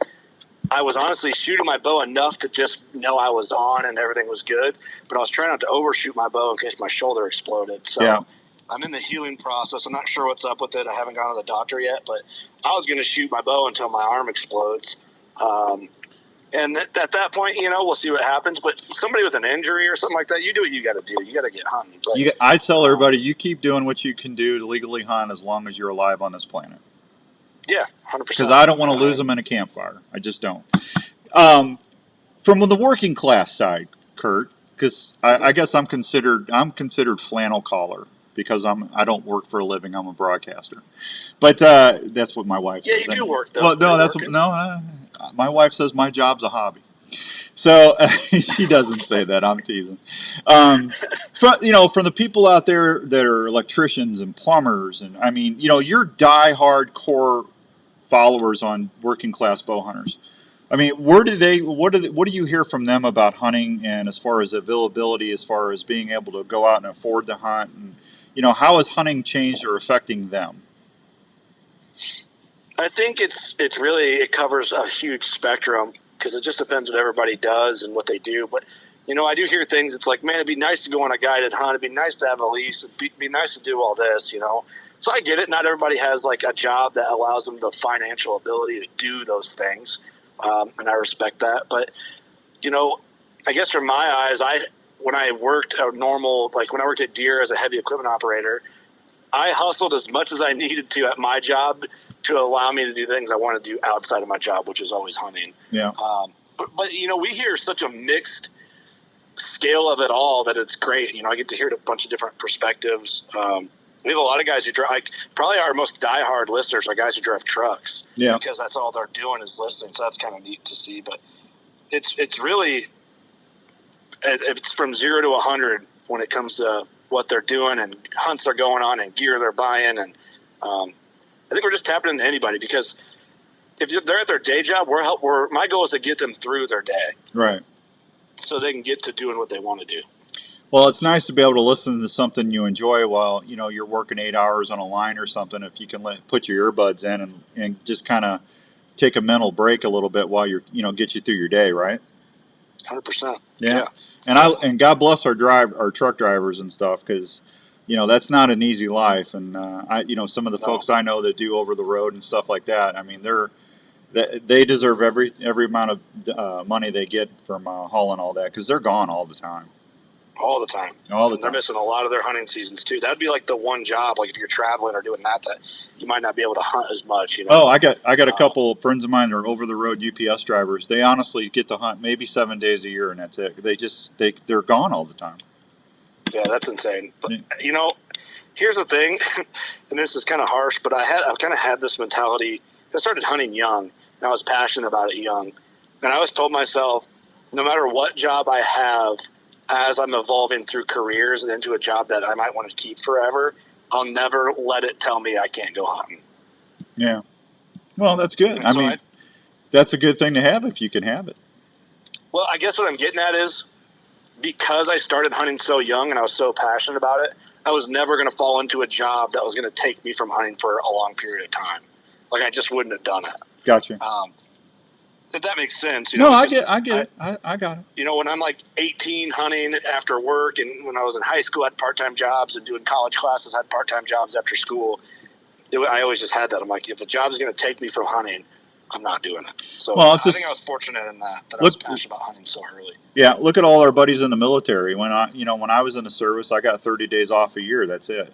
Speaker 2: I was honestly shooting my bow enough to just know I was on and everything was good, but I was trying not to overshoot my bow in case my shoulder exploded. So I'm in the healing process. I'm not sure what's up with it. I haven't gone to the doctor yet, but I was going to shoot my bow until my arm explodes. And at that point, we'll see what happens. But somebody with an injury or something like that, you do what you got to do. You got to get hunting. But,
Speaker 4: I tell everybody, you keep doing what you can do to legally hunt as long as you're alive on this planet.
Speaker 2: Yeah, 100%.
Speaker 4: Because I don't want to lose them in a campfire. I just don't. From the working class side, Kurt, because I guess I'm considered flannel collar, because I don't work for a living. I'm a broadcaster, but that's what my wife says.
Speaker 2: Yeah, you do work though.
Speaker 4: Well, no, My wife says my job's a hobby. So she doesn't say that. I'm teasing. From the people out there that are electricians and plumbers, and I mean, you're die-hard core followers on working class bow hunters. I mean, what do you hear from them about hunting, and as far as availability, as far as being able to go out and afford to hunt, and how has hunting changed or affecting them?
Speaker 2: I think it covers a huge spectrum, because it just depends what everybody does and what they do. But I do hear things. It's like, man, it'd be nice to go on a guided hunt. It'd be nice to have a lease. It'd be nice to do all this. So I get it. Not everybody has like a job that allows them the financial ability to do those things, and I respect that. But I guess from my eyes, when I worked when I worked at Deere as a heavy equipment operator, I hustled as much as I needed to at my job to allow me to do things I want to do outside of my job, which is always hunting.
Speaker 4: Yeah.
Speaker 2: But we hear such a mixed scale of it all that it's great. I get to hear a bunch of different perspectives. We have a lot of guys who drive. Probably our most diehard listeners are guys who drive trucks.
Speaker 4: Yeah.
Speaker 2: Because that's all they're doing is listening. So that's kind of neat to see. But it's really it's from 0 to 100 when it comes to what they're doing and hunts they're going on and gear they're buying. And I think we're just tapping into anybody, because if they're at their day job, my goal is to get them through their day.
Speaker 4: Right.
Speaker 2: So they can get to doing what they want to do.
Speaker 4: Well, it's nice to be able to listen to something you enjoy while you're working 8 hours on a line or something. If you can put your earbuds in and just kind of take a mental break a little bit while you're get you through your day, right?
Speaker 2: 100%.
Speaker 4: Yeah. And God bless our truck drivers and stuff, because that's not an easy life. And some of the folks I know that do over the road and stuff like that, I mean, they deserve every amount of money they get from hauling all that, because they're gone all the time.
Speaker 2: All the time. They're missing a lot of their hunting seasons too. That'd be like the one job, like if you're traveling or doing that you might not be able to hunt as much.
Speaker 4: Oh, I got a couple of friends of mine that are over the road UPS drivers. They honestly get to hunt maybe 7 days a year, and that's it. They're gone all the time.
Speaker 2: Yeah, that's insane. But here's the thing, and this is kind of harsh, but I kind of had this mentality. I started hunting young, and I was passionate about it young, and I always told myself, no matter what job I have, as I'm evolving through careers and into a job that I might want to keep forever, I'll never let it tell me I can't go hunting. Yeah.
Speaker 4: Well, that's good. I mean, that's a good thing to have if you can have it.
Speaker 2: Well, I guess what I'm getting at is, because I started hunting so young and I was so passionate about it, I was never going to fall into a job that was going to take me from hunting for a long period of time. Like, I just wouldn't have done it.
Speaker 4: Gotcha.
Speaker 2: If that makes sense.
Speaker 4: No, I get it. I got it.
Speaker 2: When I'm like 18 hunting after work, and when I was in high school, I had part-time jobs, and doing college classes, I had part-time jobs after school. I always just had that. I'm like, if a job is going to take me from hunting, I'm not doing it. So I think I was fortunate in that I was passionate about hunting so early.
Speaker 4: Yeah, look at all our buddies in the military. When I was in the service, I got 30 days off a year. That's it.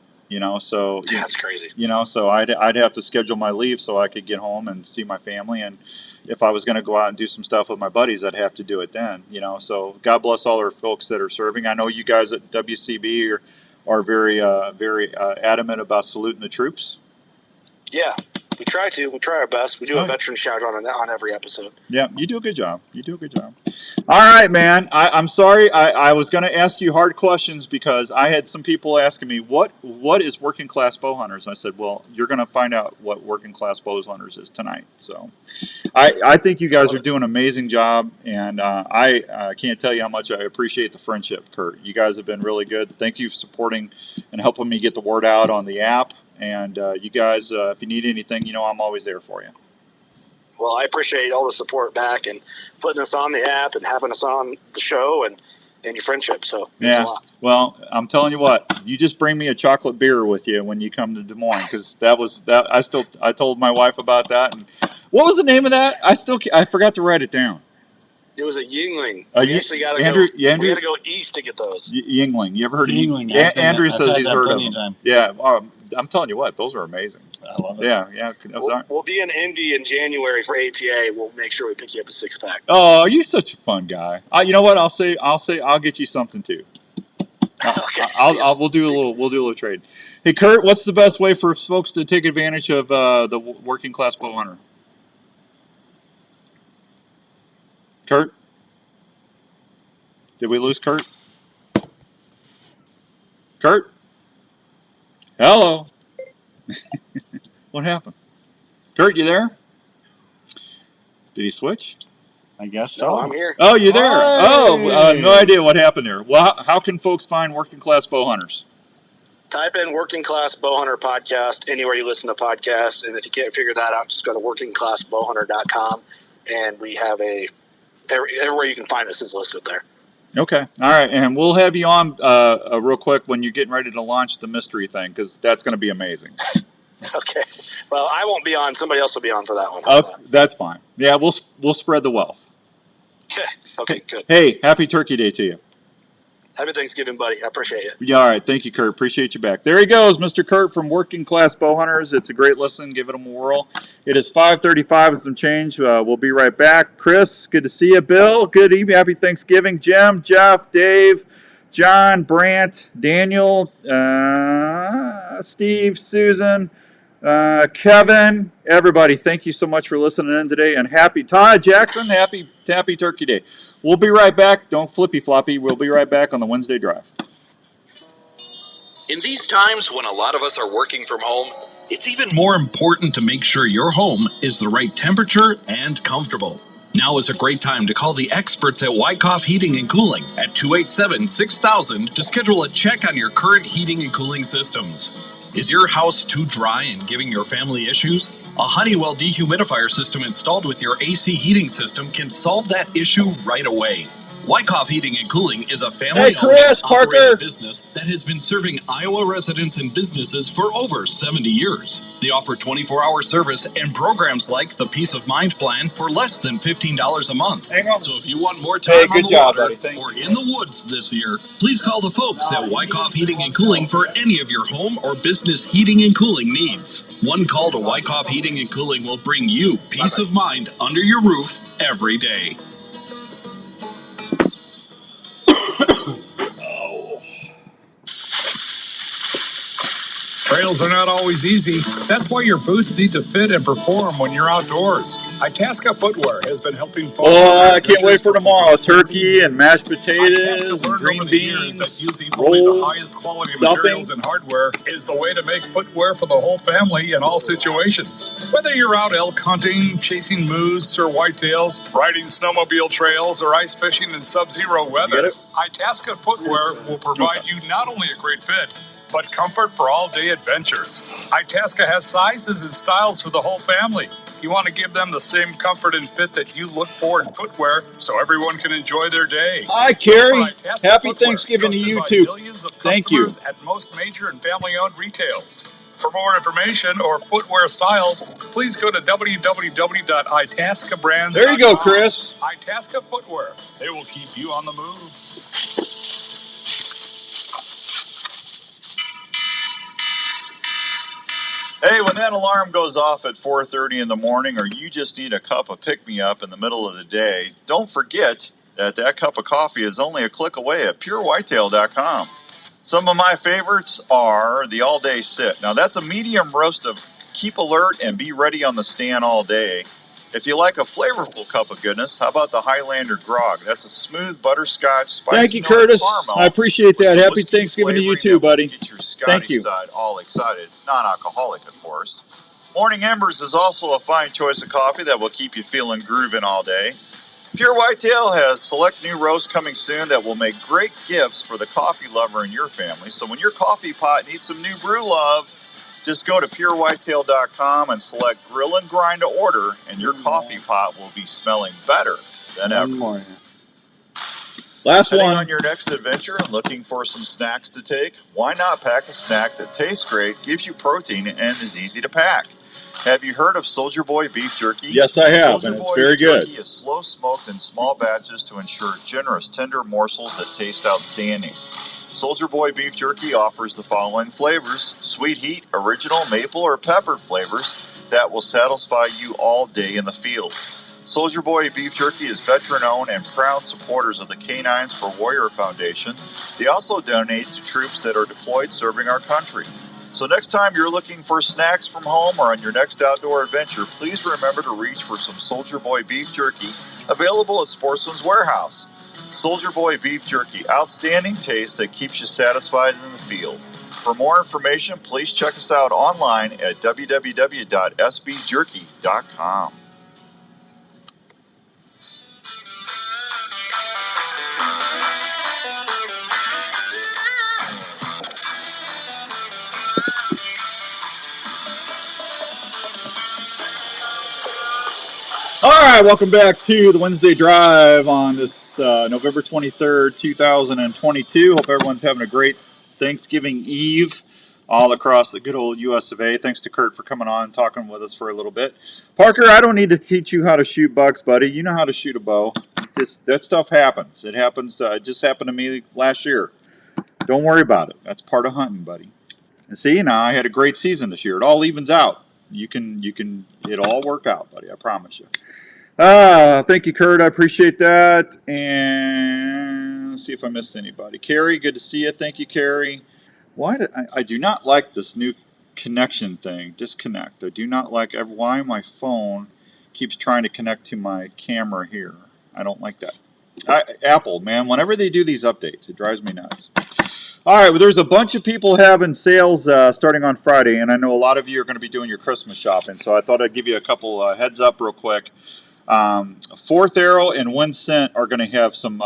Speaker 4: So
Speaker 2: that's crazy.
Speaker 4: So I'd have to schedule my leave so I could get home and see my family, and if I was going to go out and do some stuff with my buddies, I'd have to do it then. So God bless all our folks that are serving. I know you guys at WCB are very adamant about saluting the troops.
Speaker 2: Yeah, we try to. We try our best. We do a veteran shout out on every episode.
Speaker 4: Yeah, you do a good job. All right, man. I'm sorry. I was going to ask you hard questions, because I had some people asking me, what is working class bow hunters? I said, well, you're going to find out what working class bow hunters is tonight. So I think you guys are doing an amazing job, and I can't tell you how much I appreciate the friendship, Kurt. You guys have been really good. Thank you for supporting and helping me get the word out on the app. And you guys, if you need anything, I'm always there for you.
Speaker 2: Well, I appreciate all the support back and putting us on the app and having us on the show and your friendship. So
Speaker 4: yeah, a lot. Well, I'm telling you what, you just bring me a chocolate beer with you when you come to Des Moines, because I told my wife about that. And what was the name of that? I forgot to write it down.
Speaker 2: It was a Yingling.
Speaker 4: We
Speaker 2: actually got to go east to get those.
Speaker 4: Yingling. You ever heard of
Speaker 6: Yingling?
Speaker 4: Andrew says he's heard of them.
Speaker 6: Time.
Speaker 4: Yeah, I'm telling you what, those are amazing.
Speaker 6: I love it.
Speaker 4: Yeah.
Speaker 2: We'll be in Indy in January for ATA. We'll make sure we pick you up a 6-pack.
Speaker 4: Oh, you're such a fun guy. You know what? I'll get you something too.
Speaker 2: Okay.
Speaker 4: We'll do a little trade. Hey, Kurt, what's the best way for folks to take advantage of the working class bow hunter?
Speaker 1: Kurt? Did we lose Kurt? Kurt? Hello? What happened? Kurt, you there? Did he switch?
Speaker 7: I guess
Speaker 2: No,
Speaker 7: so.
Speaker 2: I'm here.
Speaker 1: Oh, you're there.
Speaker 7: Hi.
Speaker 1: Oh, no idea what happened there. Well, how can folks find Working Class Bowhunters?
Speaker 2: Type in Working Class Bowhunter Podcast anywhere you listen to podcasts. And if you can't figure that out, just go to workingclassbowhunter.com. And we have everywhere you can find us is listed there.
Speaker 1: Okay. All right. And we'll have you on real quick when you're getting ready to launch the mystery thing, because that's going to be amazing.
Speaker 2: Okay. Well, I won't be on. Somebody else will be on for that one.
Speaker 1: That's fine. Yeah, we'll spread the wealth.
Speaker 2: Okay, good.
Speaker 1: Hey, happy Turkey Day to you.
Speaker 2: Happy Thanksgiving, buddy. I appreciate it.
Speaker 1: Yeah, all right. Thank you, Kurt. Appreciate you back. There he goes, Mr. Kurt from Working Class Bowhunters. It's a great listen. Give it a whirl. It is 5:35 and some change. We'll be right back. Chris, good to see you. Bill, good evening. Happy Thanksgiving. Jim, Jeff, Dave, John, Brant, Daniel, Steve, Susan, Kevin, everybody, thank you so much for listening in today. And happy Todd Jackson, happy Turkey Day. We'll be right back. Don't flippy floppy. We'll be right back on the Wednesday Drive.
Speaker 6: In these times when a lot of us are working from home, it's even more important to make sure your home is the right temperature and comfortable. Now is a great time to call the experts at Wyckoff Heating and Cooling at 287-6000 to schedule a check on your current heating and cooling systems. Is your house too dry and giving your family issues? A Honeywell dehumidifier system installed with your AC heating system can solve that issue right away. Wyckoff Heating and Cooling is a family-owned and operated business that has been serving Iowa residents and businesses for over 70 years. They offer 24-hour service and programs like the Peace of Mind Plan for less than $15 a month. So if you want more time on the water or in the woods this year, please call the folks at Wyckoff Heating and Cooling for any of your home or business heating and cooling needs. One call to Wyckoff Heating and Cooling will bring you peace of mind under your roof every day.
Speaker 8: Trails are not always easy. That's why your boots need to fit and perform when you're outdoors. Itasca Footwear has been helping folks.
Speaker 1: Oh, I can't wait for tomorrow. Turkey and mashed potatoes and green beans,
Speaker 8: that using
Speaker 1: rolls,
Speaker 8: only the highest quality
Speaker 1: stuffing.
Speaker 8: materials and hardware is the way to make footwear for the whole family in all situations. Whether you're out elk hunting, chasing moose or whitetails, riding snowmobile trails, or ice fishing in sub-zero weather, Itasca Footwear will provide you not only a great fit, but comfort for all-day adventures. Itasca has sizes and styles for the whole family. You want to give them the same comfort and fit that you look for in footwear so everyone can enjoy their day.
Speaker 1: Hi, Carrie.
Speaker 8: Itasca
Speaker 1: Happy
Speaker 8: Footwear,
Speaker 1: Thanksgiving to
Speaker 8: trusted
Speaker 1: you,
Speaker 8: by
Speaker 1: too.
Speaker 8: millions of
Speaker 1: Thank you.
Speaker 8: customers at most major and family-owned retails. For more information or footwear styles, please go to www.itascabrands.com.
Speaker 1: There you go, Chris.
Speaker 8: Itasca Footwear. They will keep you on the move.
Speaker 4: Hey, when that alarm goes off at 4:30 in the morning, or you just need a cup of pick-me-up in the middle of the day, don't forget that cup of coffee is only a click away at purewhitetail.com. Some of my favorites are the all-day sit. Now, that's a medium roast of keep alert and be ready on the stand all day. If you like a flavorful cup of goodness, how about the Highlander Grog? That's a smooth butterscotch, spicy.
Speaker 1: Thank you, Curtis. I appreciate that. Happy
Speaker 4: whiskey
Speaker 1: Thanksgiving to you
Speaker 4: flavoring
Speaker 1: too,
Speaker 4: that will
Speaker 1: buddy.
Speaker 4: Get your
Speaker 1: Thank
Speaker 4: Scotty
Speaker 1: you.
Speaker 4: side all excited. Non-alcoholic, of course. Morning Embers is also a fine choice of coffee that will keep you feeling grooving all day. Pure Whitetail has select new roasts coming soon that will make great gifts for the coffee lover in your family. So when your coffee pot needs some new brew love, just go to purewhitetail.com and select Grill and Grind to order, and your coffee pot will be smelling better than ever.
Speaker 1: Last
Speaker 4: Heading
Speaker 1: one.
Speaker 4: on your next adventure and looking for some snacks to take? Why not pack a snack that tastes great, gives you protein, and is easy to pack? Have you heard of Soldier Boy beef jerky?
Speaker 1: Yes, I have,
Speaker 4: Soldier
Speaker 1: and it's
Speaker 4: Boy
Speaker 1: very good.
Speaker 4: Jerky is slow smoked in small batches to ensure generous, tender morsels that taste outstanding. Soldier Boy beef jerky offers the following flavors: sweet heat, original, maple, or peppered flavors that will satisfy you all day in the field. Soldier Boy beef jerky is veteran-owned and proud supporters of the Canines for Warrior Foundation. They also donate to troops that are deployed serving our country. So next time you're looking for snacks from home or on your next outdoor adventure, please remember to reach for some Soldier Boy beef jerky, available at Sportsman's Warehouse. Soldier Boy beef jerky, outstanding taste that keeps you satisfied in the field. For more information, please check us out online at www.sbjerky.com.
Speaker 1: All right, welcome back to the Wednesday Drive on this November 23rd, 2022. Hope everyone's having a great Thanksgiving Eve all across the good old US of A. Thanks to Kurt for coming on and talking with us for a little bit. Parker, I don't need to teach you how to shoot bucks, buddy. You know how to shoot a bow. That stuff happens. It happens. It just happened to me last year. Don't worry about it. That's part of hunting, buddy. And see, now I had a great season this year. It all evens out. It'll all work out, buddy. I promise you. Thank you, Kurt. I appreciate that. And let's see if I missed anybody. Carrie, good to see you. Thank you, Carrie. I do not like this new connection thing. Disconnect. I do not like why my phone keeps trying to connect to my camera here. I don't like that. Apple, man, whenever they do these updates, it drives me nuts. All right, well, there's a bunch of people having sales starting on Friday, and I know a lot of you are going to be doing your Christmas shopping, so I thought I'd give you a couple heads up real quick. Fourth Arrow and Winscent are going to have some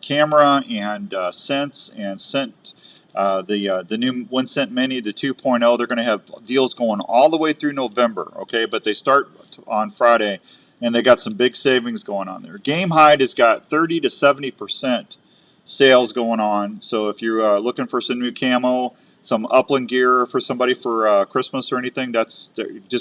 Speaker 1: camera and scents and scent. The new Winscent Mini, the 2.0, they're going to have deals going all the way through November, okay? But they start on Friday, and they got some big savings going on there. Game Hide has got 30 to 70% sales going on. So if you're looking for some new camo, some upland gear for somebody for Christmas or anything, just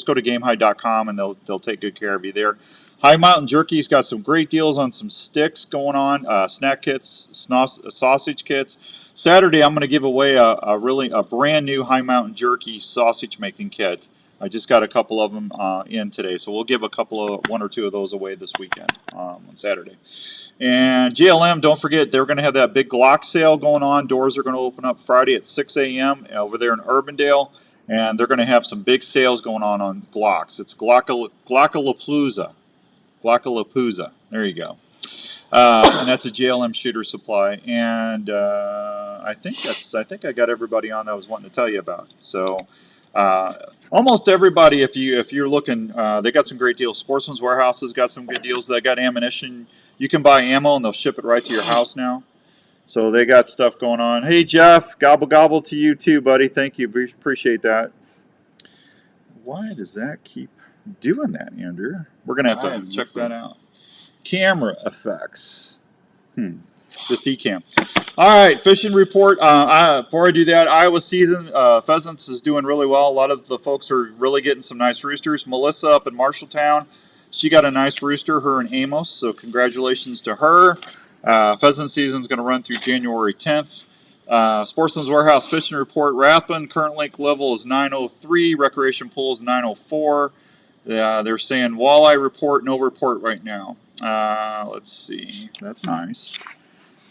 Speaker 1: go to GameHide.com and they'll take good care of you there. High Mountain Jerky's got some great deals on some sticks going on, snack kits, sausage kits. Saturday, I'm going to give away a brand new High Mountain Jerky sausage making kit. I just got a couple of them in today, so we'll give one or two of those away this weekend on Saturday. And JLM, don't forget, they're going to have that big Glock sale going on. Doors are going to open up Friday at 6 a.m. over there in Urbandale, and they're going to have some big sales going on Glocks. It's Glockalapalooza. There you go. And that's a JLM shooter supply. And I think I got everybody on that I was wanting to tell you about. So almost everybody, if you're looking, they got some great deals. Sportsman's Warehouse has got some good deals. They got ammunition. You can buy ammo and they'll ship it right to your house now. So they got stuff going on. Hey Jeff, gobble gobble to you too, buddy. Thank you. We appreciate that. Why does that keep doing that, Andrew? We're gonna have to check that out. Camera effects. This eCam. All right, fishing report. Before I do that, Iowa season pheasants is doing really well. A lot of the folks are really getting some nice roosters. Melissa up in Marshalltown, she got a nice rooster, her and Amos, so congratulations to her. Pheasant season is going to run through January 10th. Sportsman's Warehouse fishing report. Rathbun current lake level is 903. Recreation pool is 904. They're saying walleye report, no report right now. Let's see. That's nice.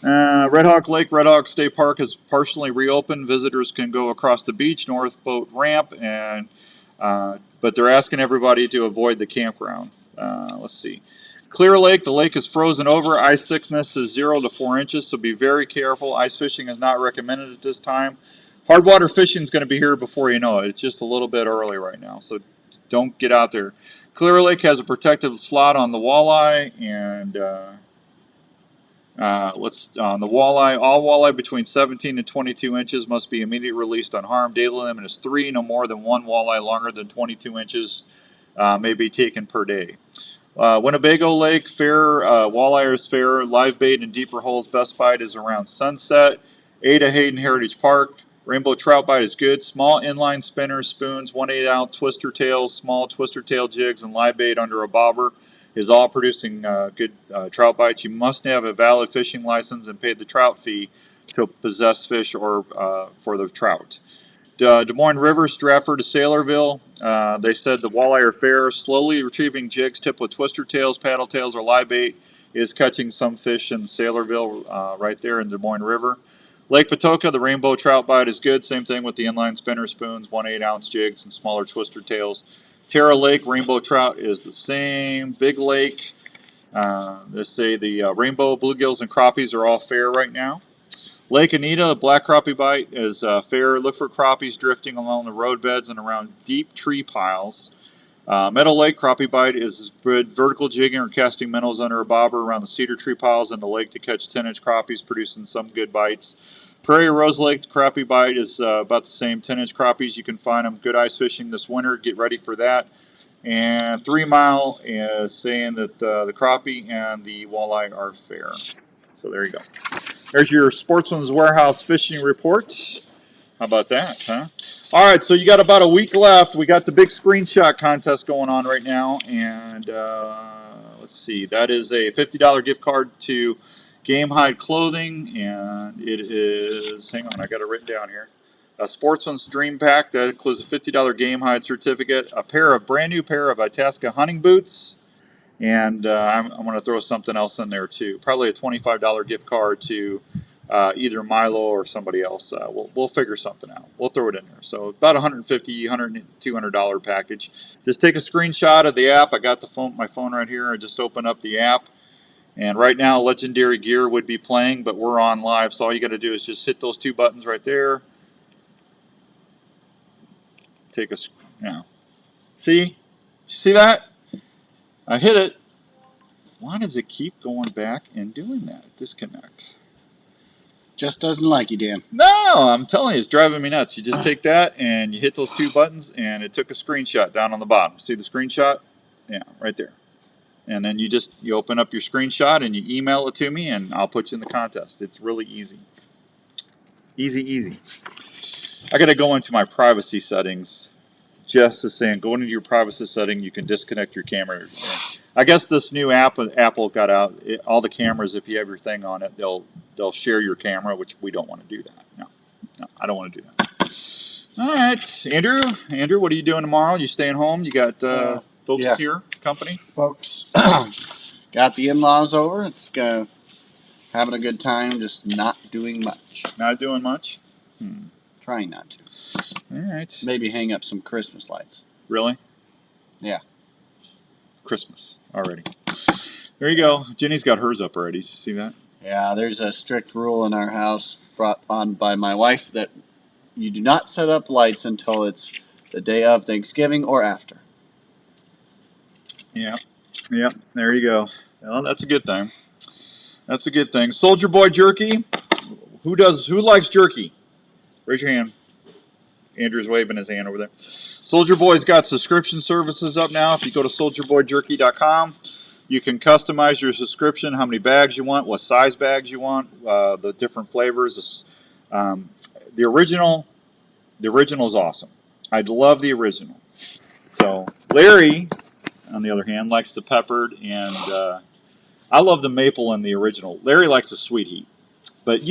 Speaker 1: Red Hawk Lake, Red Hawk State Park is partially reopened. Visitors can go across the beach, North Boat Ramp, but they're asking everybody to avoid the campground. Let's see. Clear Lake, the lake is frozen over. Ice thickness is 0 to 4 inches, so be very careful. Ice fishing is not recommended at this time. Hardwater fishing is going to be here before you know it. It's just a little bit early right now, so don't get out there. Clear Lake has a protective slot on the walleye, and on the walleye, all walleye between 17 and 22 inches must be immediately released unharmed. Daily limit is 3. No more than 1 walleye longer than 22 inches may be taken per day. Winnebago Lake, fair, walleyers fair, live bait and deeper holes best bite is around sunset. Ada Hayden Heritage Park, rainbow trout bite is good. Small inline spinners, spoons, 1/8 ounce twister tails, small twister tail jigs, and live bait under a bobber is all producing good trout bites. You must have a valid fishing license and pay the trout fee to possess fish or for the trout. Des Moines River, Stratford to Saylorville. They said the walleye are fair. Slowly retrieving jigs tipped with twister tails, paddle tails, or live bait is catching some fish in Saylorville right there in Des Moines River. Lake Patoka, the rainbow trout bite is good. Same thing with the inline spinner spoons, 1/8-ounce jigs, and smaller twister tails. Terra Lake, rainbow trout is the same. Big Lake, they say the rainbow bluegills and crappies are all fair right now. Lake Anita, black crappie bite is fair. Look for crappies drifting along the roadbeds and around deep tree piles. Meadow Lake crappie bite is good. Vertical jigging or casting minnows under a bobber around the cedar tree piles in the lake to catch 10-inch crappies, producing some good bites. Prairie Rose Lake, the crappie bite is about the same. 10-inch crappies, you can find them. Good ice fishing this winter. Get ready for that. And 3 Mile is saying that the crappie and the walleye are fair. So there you go. There's your Sportsman's Warehouse fishing report. How about that, huh? All right, so you got about a week left. We got the big screenshot contest going on right now. And let's see. That is a $50 gift card to Game Hide Clothing. And it is, hang on, I got it written down here. A Sportsman's Dream Pack that includes a $50 Game Hide certificate, a brand new pair of Itasca hunting boots, and I'm going to throw something else in there too. Probably a $25 gift card to either Milo or somebody else. We'll figure something out. We'll throw it in there. So about $150, $200 package. Just take a screenshot of the app. I got my phone right here. I just opened up the app. And right now, Legendary Gear would be playing, but we're on live. So all you got to do is just hit those 2 buttons right there. Take a, see? Did you see that? I hit it. Why does it keep going back and doing that? Disconnect.
Speaker 9: Just doesn't like you, Dan.
Speaker 1: No, I'm telling you, it's driving me nuts. You just take that and you hit those 2 buttons, and it took a screenshot down on the bottom. See the screenshot? Yeah, right there. And then you open up your screenshot and you email it to me, and I'll put you in the contest. It's really easy. Easy. I got to go into my privacy settings. Jess is saying, go into your privacy setting, you can disconnect your camera. I guess this new app Apple got out, all the cameras, if you have your thing on it, they'll share your camera, which we don't want to do that. No, I don't want to do that. All right, Andrew, what are you doing tomorrow? You staying home? You got folks here, company?
Speaker 9: Folks, got the in-laws over. It's having a good time, just not doing much.
Speaker 1: Not doing much?
Speaker 9: Trying not to.
Speaker 1: All right.
Speaker 9: Maybe hang up some Christmas lights.
Speaker 1: Really?
Speaker 9: Yeah.
Speaker 1: It's Christmas already. There you go. Jenny's got hers up already. Did you see that?
Speaker 9: Yeah, there's a strict rule in our house brought on by my wife that you do not set up lights until it's the day of Thanksgiving or after.
Speaker 1: Yeah. There you go. Well, that's a good thing. That's a good thing. Soldier Boy jerky. Who likes jerky? Raise your hand. Andrew's waving his hand over there. Soldier Boy's got subscription services up now. If you go to soldierboyjerky.com, you can customize your subscription, how many bags you want, what size bags you want, the different flavors. The original is awesome. I love the original. So Larry, on the other hand, likes the peppered, and I love the maple in the original. Larry likes the sweet heat. But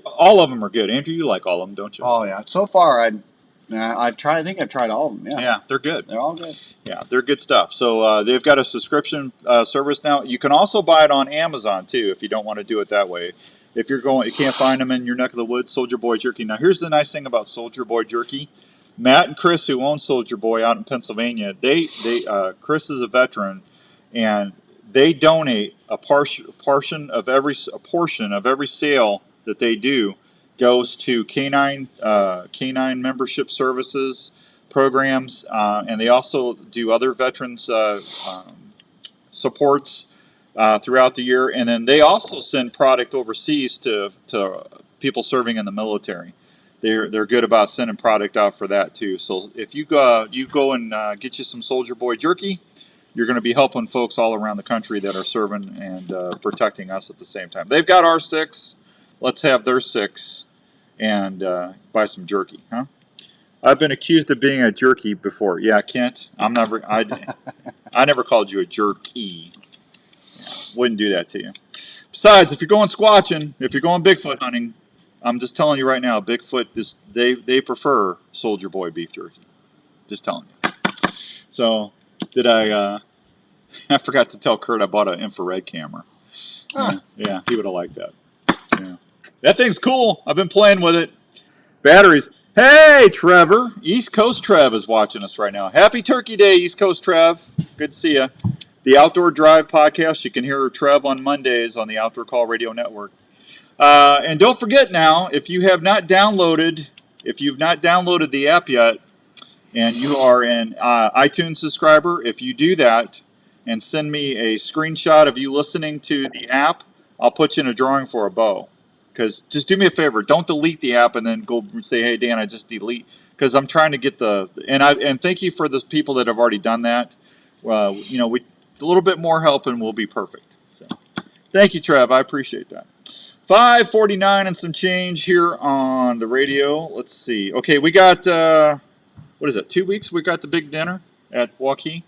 Speaker 1: all of them are good. Andrew, you like all of them, don't you?
Speaker 9: Oh yeah. So far, I've tried. I think I've tried all of them.
Speaker 1: Yeah, they're good.
Speaker 9: They're all good.
Speaker 1: Yeah, they're good stuff. So they've got a subscription service now. You can also buy it on Amazon too, if you don't want to do it that way. If you can't find them in your neck of the woods, Soldier Boy Jerky. Now, here's the nice thing about Soldier Boy Jerky. Matt and Chris, who own Soldier Boy out in Pennsylvania, Chris is a veteran, and they donate a portion of every sale that they do goes to canine membership services programs, and they also do other veterans supports throughout the year, and then they also send product overseas to people serving in the military. They're good about sending product out for that too. So if you go and get you some Soldier Boy jerky, you're going to be helping folks all around the country that are serving and protecting us at the same time. They've got our 6. Let's have their 6 and buy some jerky, huh? I've been accused of being a jerky before. Yeah, Kent, I never called you a jerky. Yeah, wouldn't do that to you. Besides, if you're going squatching, if you're going Bigfoot hunting, I'm just telling you right now, Bigfoot, they prefer Soldier Boy beef jerky. Just telling you. So, I forgot to tell Kurt I bought an infrared camera. Huh. Yeah, he would have liked that. Yeah. That thing's cool. I've been playing with it. Batteries. Hey, Trevor. East Coast Trev is watching us right now. Happy Turkey Day, East Coast Trev. Good to see you. The Outdoor Drive podcast. You can hear Trev on Mondays on the Outdoor Call Radio Network. And don't forget now, if you've not downloaded the app yet, and you are an iTunes subscriber, if you do that and send me a screenshot of you listening to the app, I'll put you in a drawing for a bow. Because just do me a favor, don't delete the app and then go say, "Hey Dan, I just delete." Because I'm trying to get and thank you for the people that have already done that. A little bit more help and we'll be perfect. So, thank you, Trev. I appreciate that. 5:49 and some change here on the radio. Let's see. Okay, we got what is it? 2 weeks? We got the big dinner at Waukee,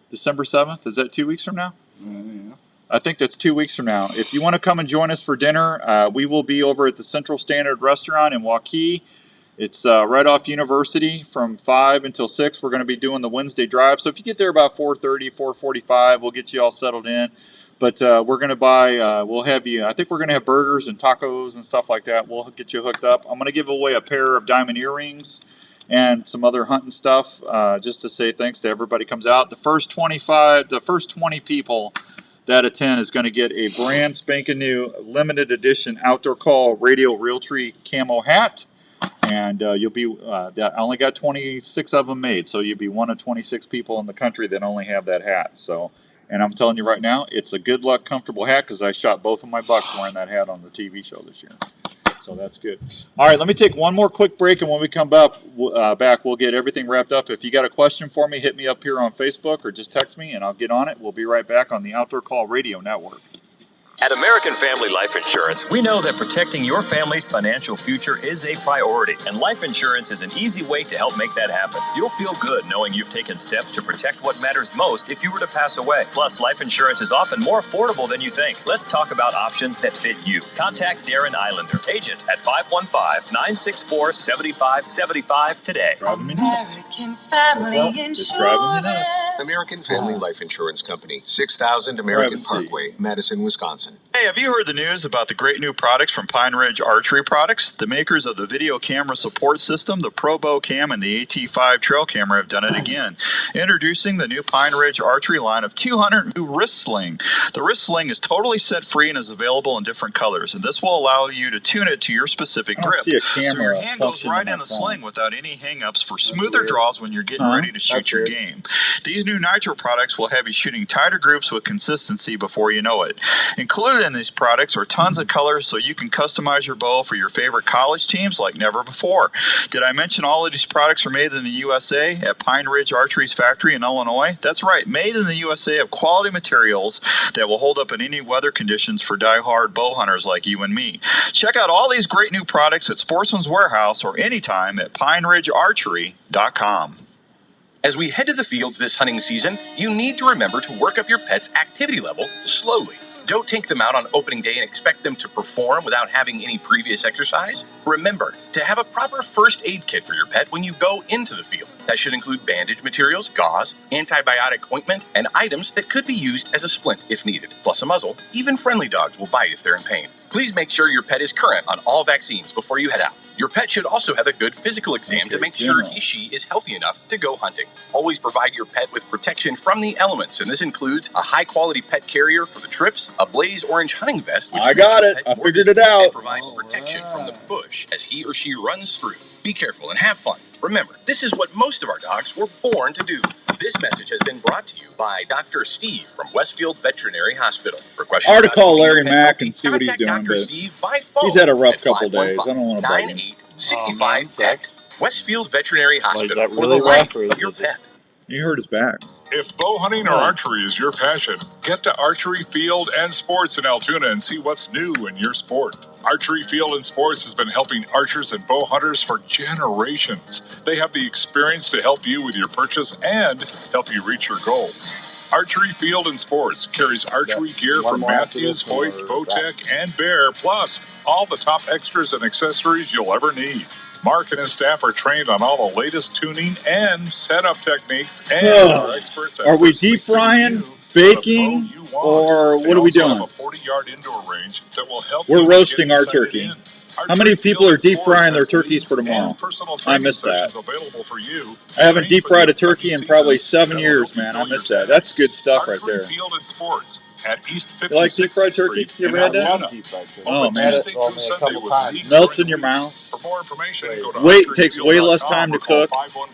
Speaker 1: December 7th. Is that 2 weeks from now?
Speaker 9: Yeah.
Speaker 1: I think that's 2 weeks from now. If you want to come and join us for dinner, we will be over at the Central Standard Restaurant in Waukee. It's right off University from 5 until 6. We're going to be doing the Wednesday drive. So if you get there about 4:30, 4:45, we'll get you all settled in. But we're going to we'll have you, I think we're going to have burgers and tacos and stuff like that. We'll get you hooked up. I'm going to give away a pair of diamond earrings and some other hunting stuff just to say thanks to everybody comes out. The first 20 people that attend is going to get a brand spanking new limited edition Outdoor Call Radio Realtree camo hat. And you'll be, I only got 26 of them made, so you'll be one of 26 people in the country that only have that hat. So, and I'm telling you right now, it's a good luck, comfortable hat because I shot both of my bucks wearing that hat on the TV show this year. So that's good. All right, let me take one more quick break, and when we come back, we'll get everything wrapped up. If you got a question for me, hit me up here on Facebook or just text me, and I'll get on it. We'll be right back on the Outdoor Call Radio Network.
Speaker 10: At American Family Life Insurance, we know that protecting your family's financial future is a priority, and life insurance is an easy way to help make that happen. You'll feel good knowing you've taken steps to protect what matters most if you were to pass away. Plus, life insurance is often more affordable than you think. Let's talk about options that fit you. Contact Darren Islander, agent at 515-964-7575 today.
Speaker 11: American Family Insurance.
Speaker 3: American Family Life Insurance Company, 6000 American Parkway, Madison, Wisconsin.
Speaker 4: Hey, have you heard the news about the great new products from Pine Ridge Archery Products? The makers of the video camera support system, the Pro Bow Cam, and the AT5 trail camera have done it again. Introducing the new Pine Ridge Archery line of 200 new wrist sling. The wrist sling is totally set free and is available in different colors, and this will allow you to tune it to your specific grip.
Speaker 1: See a camera
Speaker 4: so your hand goes right in the sling without any hang-ups for smoother draws when you're getting ready to shoot your game. These new Nitro products will have you shooting tighter groups with consistency before you know it. Included in these products are tons of colors so you can customize your bow for your favorite college teams like never before. Did I mention all of these products are made in the USA at Pine Ridge Archery's factory in Illinois? That's right, made in the USA of quality materials that will hold up in any weather conditions for die-hard bow hunters like you and me. Check out all these great new products at Sportsman's Warehouse or anytime at pineridgearchery.com.
Speaker 12: As we head to the fields this hunting season, you need to remember to work up your pet's activity level slowly. Don't take them out on opening day and expect them to perform without having any previous exercise. Remember to have a proper first aid kit for your pet when you go into the field. That should include bandage materials, gauze, antibiotic ointment, and items that could be used as a splint if needed, plus a muzzle. Even friendly dogs will bite if they're in pain. Please make sure your pet is current on all vaccines before you head out. Your pet should also have a good physical exam to make sure she is healthy enough to go hunting. Always provide your pet with protection from the elements, and this includes a high-quality pet carrier for the trips, a blaze orange hunting vest, which
Speaker 1: I got it. I figured it out.
Speaker 12: And provides protection from the bush as he or she runs through. Be careful and have fun. Remember, this is what most of our dogs were born to do. This message has been brought to you by Dr. Steve from Westfield Veterinary Hospital. For questions
Speaker 1: Hard to call Larry Mack and see what he's doing,
Speaker 12: Dr.
Speaker 1: but
Speaker 12: Steve by phone
Speaker 1: he's had a rough couple days. I don't want to bug him.
Speaker 12: 9865 Westfield Veterinary Hospital.
Speaker 9: Is that
Speaker 12: For
Speaker 9: really
Speaker 12: the life
Speaker 9: rough, or is
Speaker 12: of your
Speaker 9: it
Speaker 12: pet.
Speaker 1: He hurt his back.
Speaker 8: If bow hunting or archery is your passion, get to Archery Field and Sports in Altoona and see what's new in your sport. Archery Field and Sports has been helping archers and bow hunters for generations. They have the experience to help you with your purchase and help you reach your goals. Archery Field and Sports carries archery gear from Matthews, Hoyt, Bowtech, and Bear, plus all the top extras and accessories you'll ever need. Mark and his staff are trained on all the latest tuning and setup techniques, and are experts at
Speaker 1: Are we deep frying, baking,
Speaker 8: want.
Speaker 1: Or
Speaker 8: They
Speaker 1: what are we
Speaker 8: also
Speaker 1: doing?
Speaker 8: have a 40-yard indoor range that will help
Speaker 1: We're
Speaker 8: you
Speaker 1: roasting
Speaker 8: get
Speaker 1: our
Speaker 8: excited
Speaker 1: turkey.
Speaker 8: in. Our
Speaker 1: How many
Speaker 8: turf
Speaker 1: people
Speaker 8: field
Speaker 1: are
Speaker 8: and
Speaker 1: deep
Speaker 8: sports
Speaker 1: frying their
Speaker 8: has
Speaker 1: turkeys for
Speaker 8: leagues
Speaker 1: tomorrow?
Speaker 8: and personal
Speaker 1: I
Speaker 8: training
Speaker 1: miss that.
Speaker 8: sessions available for you.
Speaker 1: I haven't
Speaker 8: Train
Speaker 1: deep
Speaker 8: for the
Speaker 1: fried a
Speaker 8: upcoming
Speaker 1: turkey in probably
Speaker 8: seasons
Speaker 1: 7
Speaker 8: that will
Speaker 1: years,
Speaker 8: help you
Speaker 1: man. I
Speaker 8: build your
Speaker 1: miss that. That's good
Speaker 8: tags.
Speaker 1: stuff right
Speaker 8: Archery
Speaker 1: there.
Speaker 8: Field and Sports at East
Speaker 1: You like deep
Speaker 8: 56th
Speaker 1: fried turkey?
Speaker 8: Street
Speaker 1: You
Speaker 8: in
Speaker 1: ever had that?
Speaker 8: Altoona.
Speaker 1: Oh,
Speaker 8: Open
Speaker 1: man.
Speaker 8: Tuesday through Sunday with leagues
Speaker 1: Melts in
Speaker 8: during
Speaker 1: your
Speaker 8: the week.
Speaker 1: mouth.
Speaker 8: For more information, go to
Speaker 1: Takes way less time
Speaker 8: archeryfield.com
Speaker 1: to
Speaker 8: or call
Speaker 1: cook.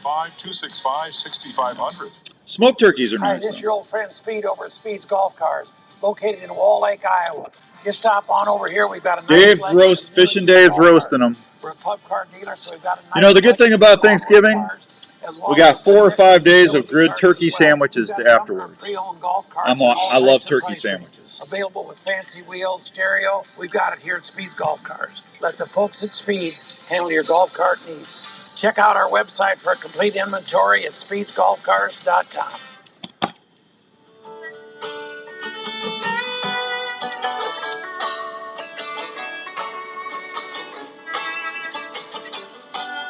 Speaker 8: 515-265-6500.
Speaker 1: Smoked turkeys are
Speaker 13: Hi,
Speaker 1: nice,
Speaker 13: this is
Speaker 1: though.
Speaker 13: your old friend Speed over at Speed's Golf Cars, located in Wall Lake, Iowa. Just stop on over here. We've got a nice selection of new and
Speaker 1: Fishing
Speaker 13: used
Speaker 1: Dave's
Speaker 13: golf
Speaker 1: roasting
Speaker 13: cars.
Speaker 1: them.
Speaker 13: We're a club car dealer, so we've got a nice
Speaker 1: You know, the good thing
Speaker 13: selection of
Speaker 1: about
Speaker 13: new all-road
Speaker 1: Thanksgiving,
Speaker 13: cars, as
Speaker 1: we
Speaker 13: well as
Speaker 1: got
Speaker 13: a good
Speaker 1: 4 or
Speaker 13: mix of
Speaker 1: 5 days of
Speaker 13: utility
Speaker 1: good
Speaker 13: cars as
Speaker 1: turkey
Speaker 13: well.
Speaker 1: sandwiches
Speaker 13: We've got a number of
Speaker 1: afterwards.
Speaker 13: pre-owned golf carts in all
Speaker 1: I love
Speaker 13: types of
Speaker 1: turkey
Speaker 13: price
Speaker 1: sandwiches.
Speaker 13: ranges. Available with fancy wheels, stereo. We've got it here at Speed's Golf Cars. Let the folks at Speed's handle your golf cart needs. Check out our website for a complete inventory at speedsgolfcars.com.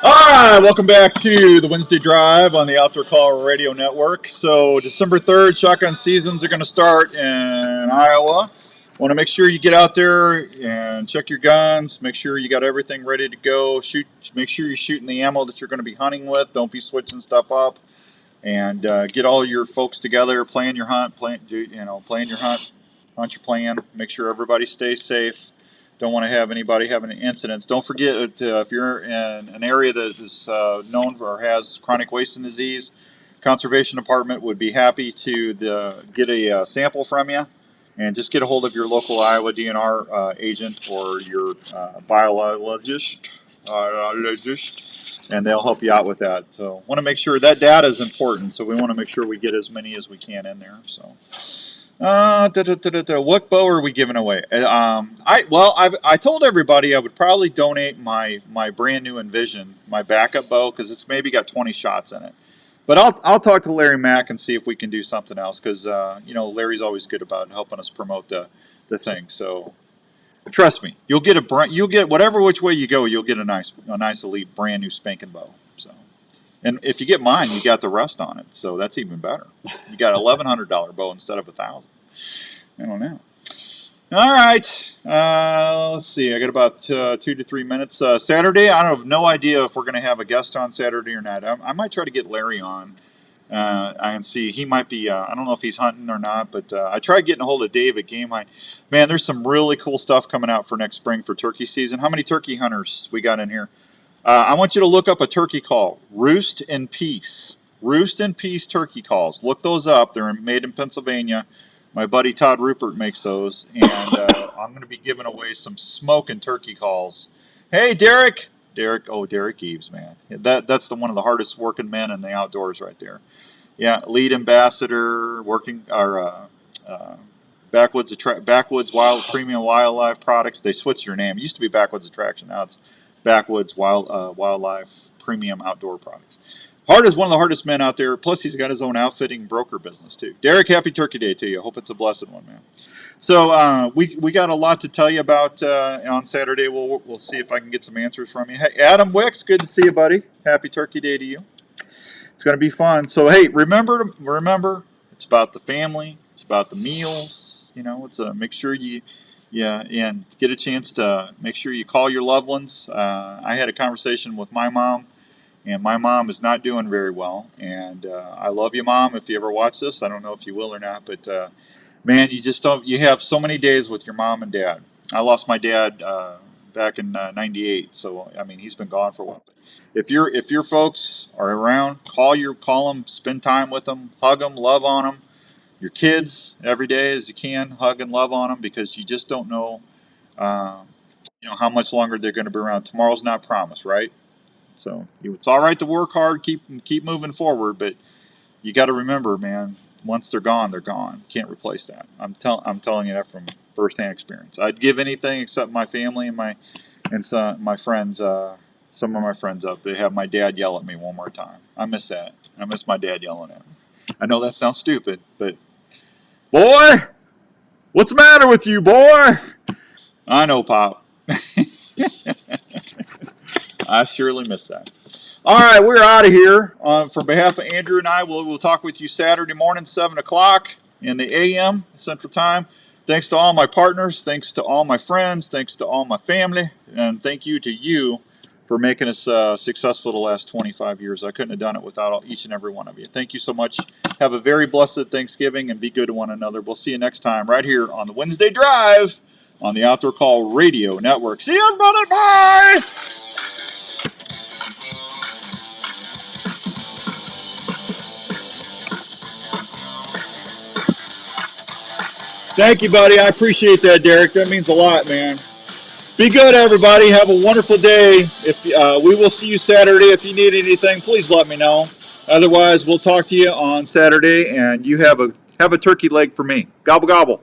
Speaker 1: All right, welcome back to the Wednesday Drive on the Outdoor Call Radio Network. So December 3rd, shotgun seasons are going to start in Iowa. Want to make sure you get out there and check your guns. Make sure you got everything ready to go. Make sure you're shooting the ammo that you're going to be hunting with. Don't be switching stuff up. And get all your folks together, plan your hunt, plan your hunt your plan. Make sure everybody stays safe. Don't want to have anybody having incidents. Don't forget if you're in an area that is known for or has chronic wasting disease, Conservation Department would be happy to get a sample from you, and just get a hold of your local Iowa DNR agent or your biologist, and they'll help you out with that. So want to make sure that data is important. So we want to make sure we get as many as we can in there. So. What bow are we giving away? I told everybody I would probably donate my brand new Envision, my backup bow, because it's maybe got 20 shots in it. But I'll talk to Larry Mack and see if we can do something else, because Larry's always good about helping us promote the thing. So trust me, you'll get whatever which way you go, you'll get a nice elite brand new spanking bow. So. And if you get mine, you got the rest on it, so that's even better. You got an $1,100 bow instead of $1,000. I don't know. All right, let's see. I got about 2 to 3 minutes. Saturday, I have no idea if we're going to have a guest on Saturday or not. I might try to get Larry on. I can see he might be. I don't know if he's hunting or not, but I tried getting a hold of Dave at Game High. Man, there's some really cool stuff coming out for next spring for turkey season. How many turkey hunters we got in here? I want you to look up a turkey call, Roost in Peace. Roost in Peace turkey calls. Look those up. They're made in Pennsylvania. My buddy Todd Rupert makes those, and I'm going to be giving away some smoking turkey calls. Hey, Derek. Derek Eves, man. That's one of the hardest working men in the outdoors right there. Yeah, lead ambassador, Backwoods Wild Premium Wildlife Products. They switched their name. It used to be Backwoods Attraction. Now it's Backwoods Wildlife Premium Outdoor Products. One of the hardest men out there. Plus, he's got his own outfitting broker business too. Derek, happy Turkey Day to you. Hope it's a blessed one, man. So we got a lot to tell you about on Saturday. We'll see if I can get some answers from you. Hey, Adam Wicks, good to see you, buddy. Happy Turkey Day to you. It's going to be fun. So hey, remember, it's about the family. It's about the meals. It's make sure and get a chance to make sure you call your loved ones. I had a conversation with my mom, and my mom is not doing very well. And I love you, Mom. If you ever watch this, I don't know if you will or not, but man, you just don't. You have so many days with your mom and dad. I lost my dad back in '98, so I mean he's been gone for a while. If your folks are around, call them, spend time with them, hug them, love on them. Your kids every day as you can, hug and love on them, because you just don't know, how much longer they're going to be around. Tomorrow's not promised, right? So it's all right to work hard, keep moving forward, but you got to remember, man. Once they're gone, they're gone. Can't replace that. I'm telling you that from firsthand experience. I'd give anything except my family and my friends. Some of my friends up. They have my dad yell at me one more time. I miss that. I miss my dad yelling at me. I know that sounds stupid, but boy, what's the matter with you, boy? I know, Pop. I surely miss that. All right, we're out of here. For behalf of Andrew and I, we'll talk with you Saturday morning, 7 o'clock. in the a.m. Central Time. Thanks to all my partners. Thanks to all my friends. Thanks to all my family. And thank you to you for making us successful the last 25 years. I couldn't have done it without each and every one of you. Thank you so much. Have a very blessed Thanksgiving and be good to one another. We'll see you next time right here on the Wednesday Drive on the Outdoor Call Radio Network. See you, brother. Bye. Thank you, buddy. I appreciate that, Derek. That means a lot, man. Be good, everybody. Have a wonderful day. If we will see you Saturday. If you need anything, please let me know. Otherwise, we'll talk to you on Saturday, and you have a turkey leg for me. Gobble, gobble.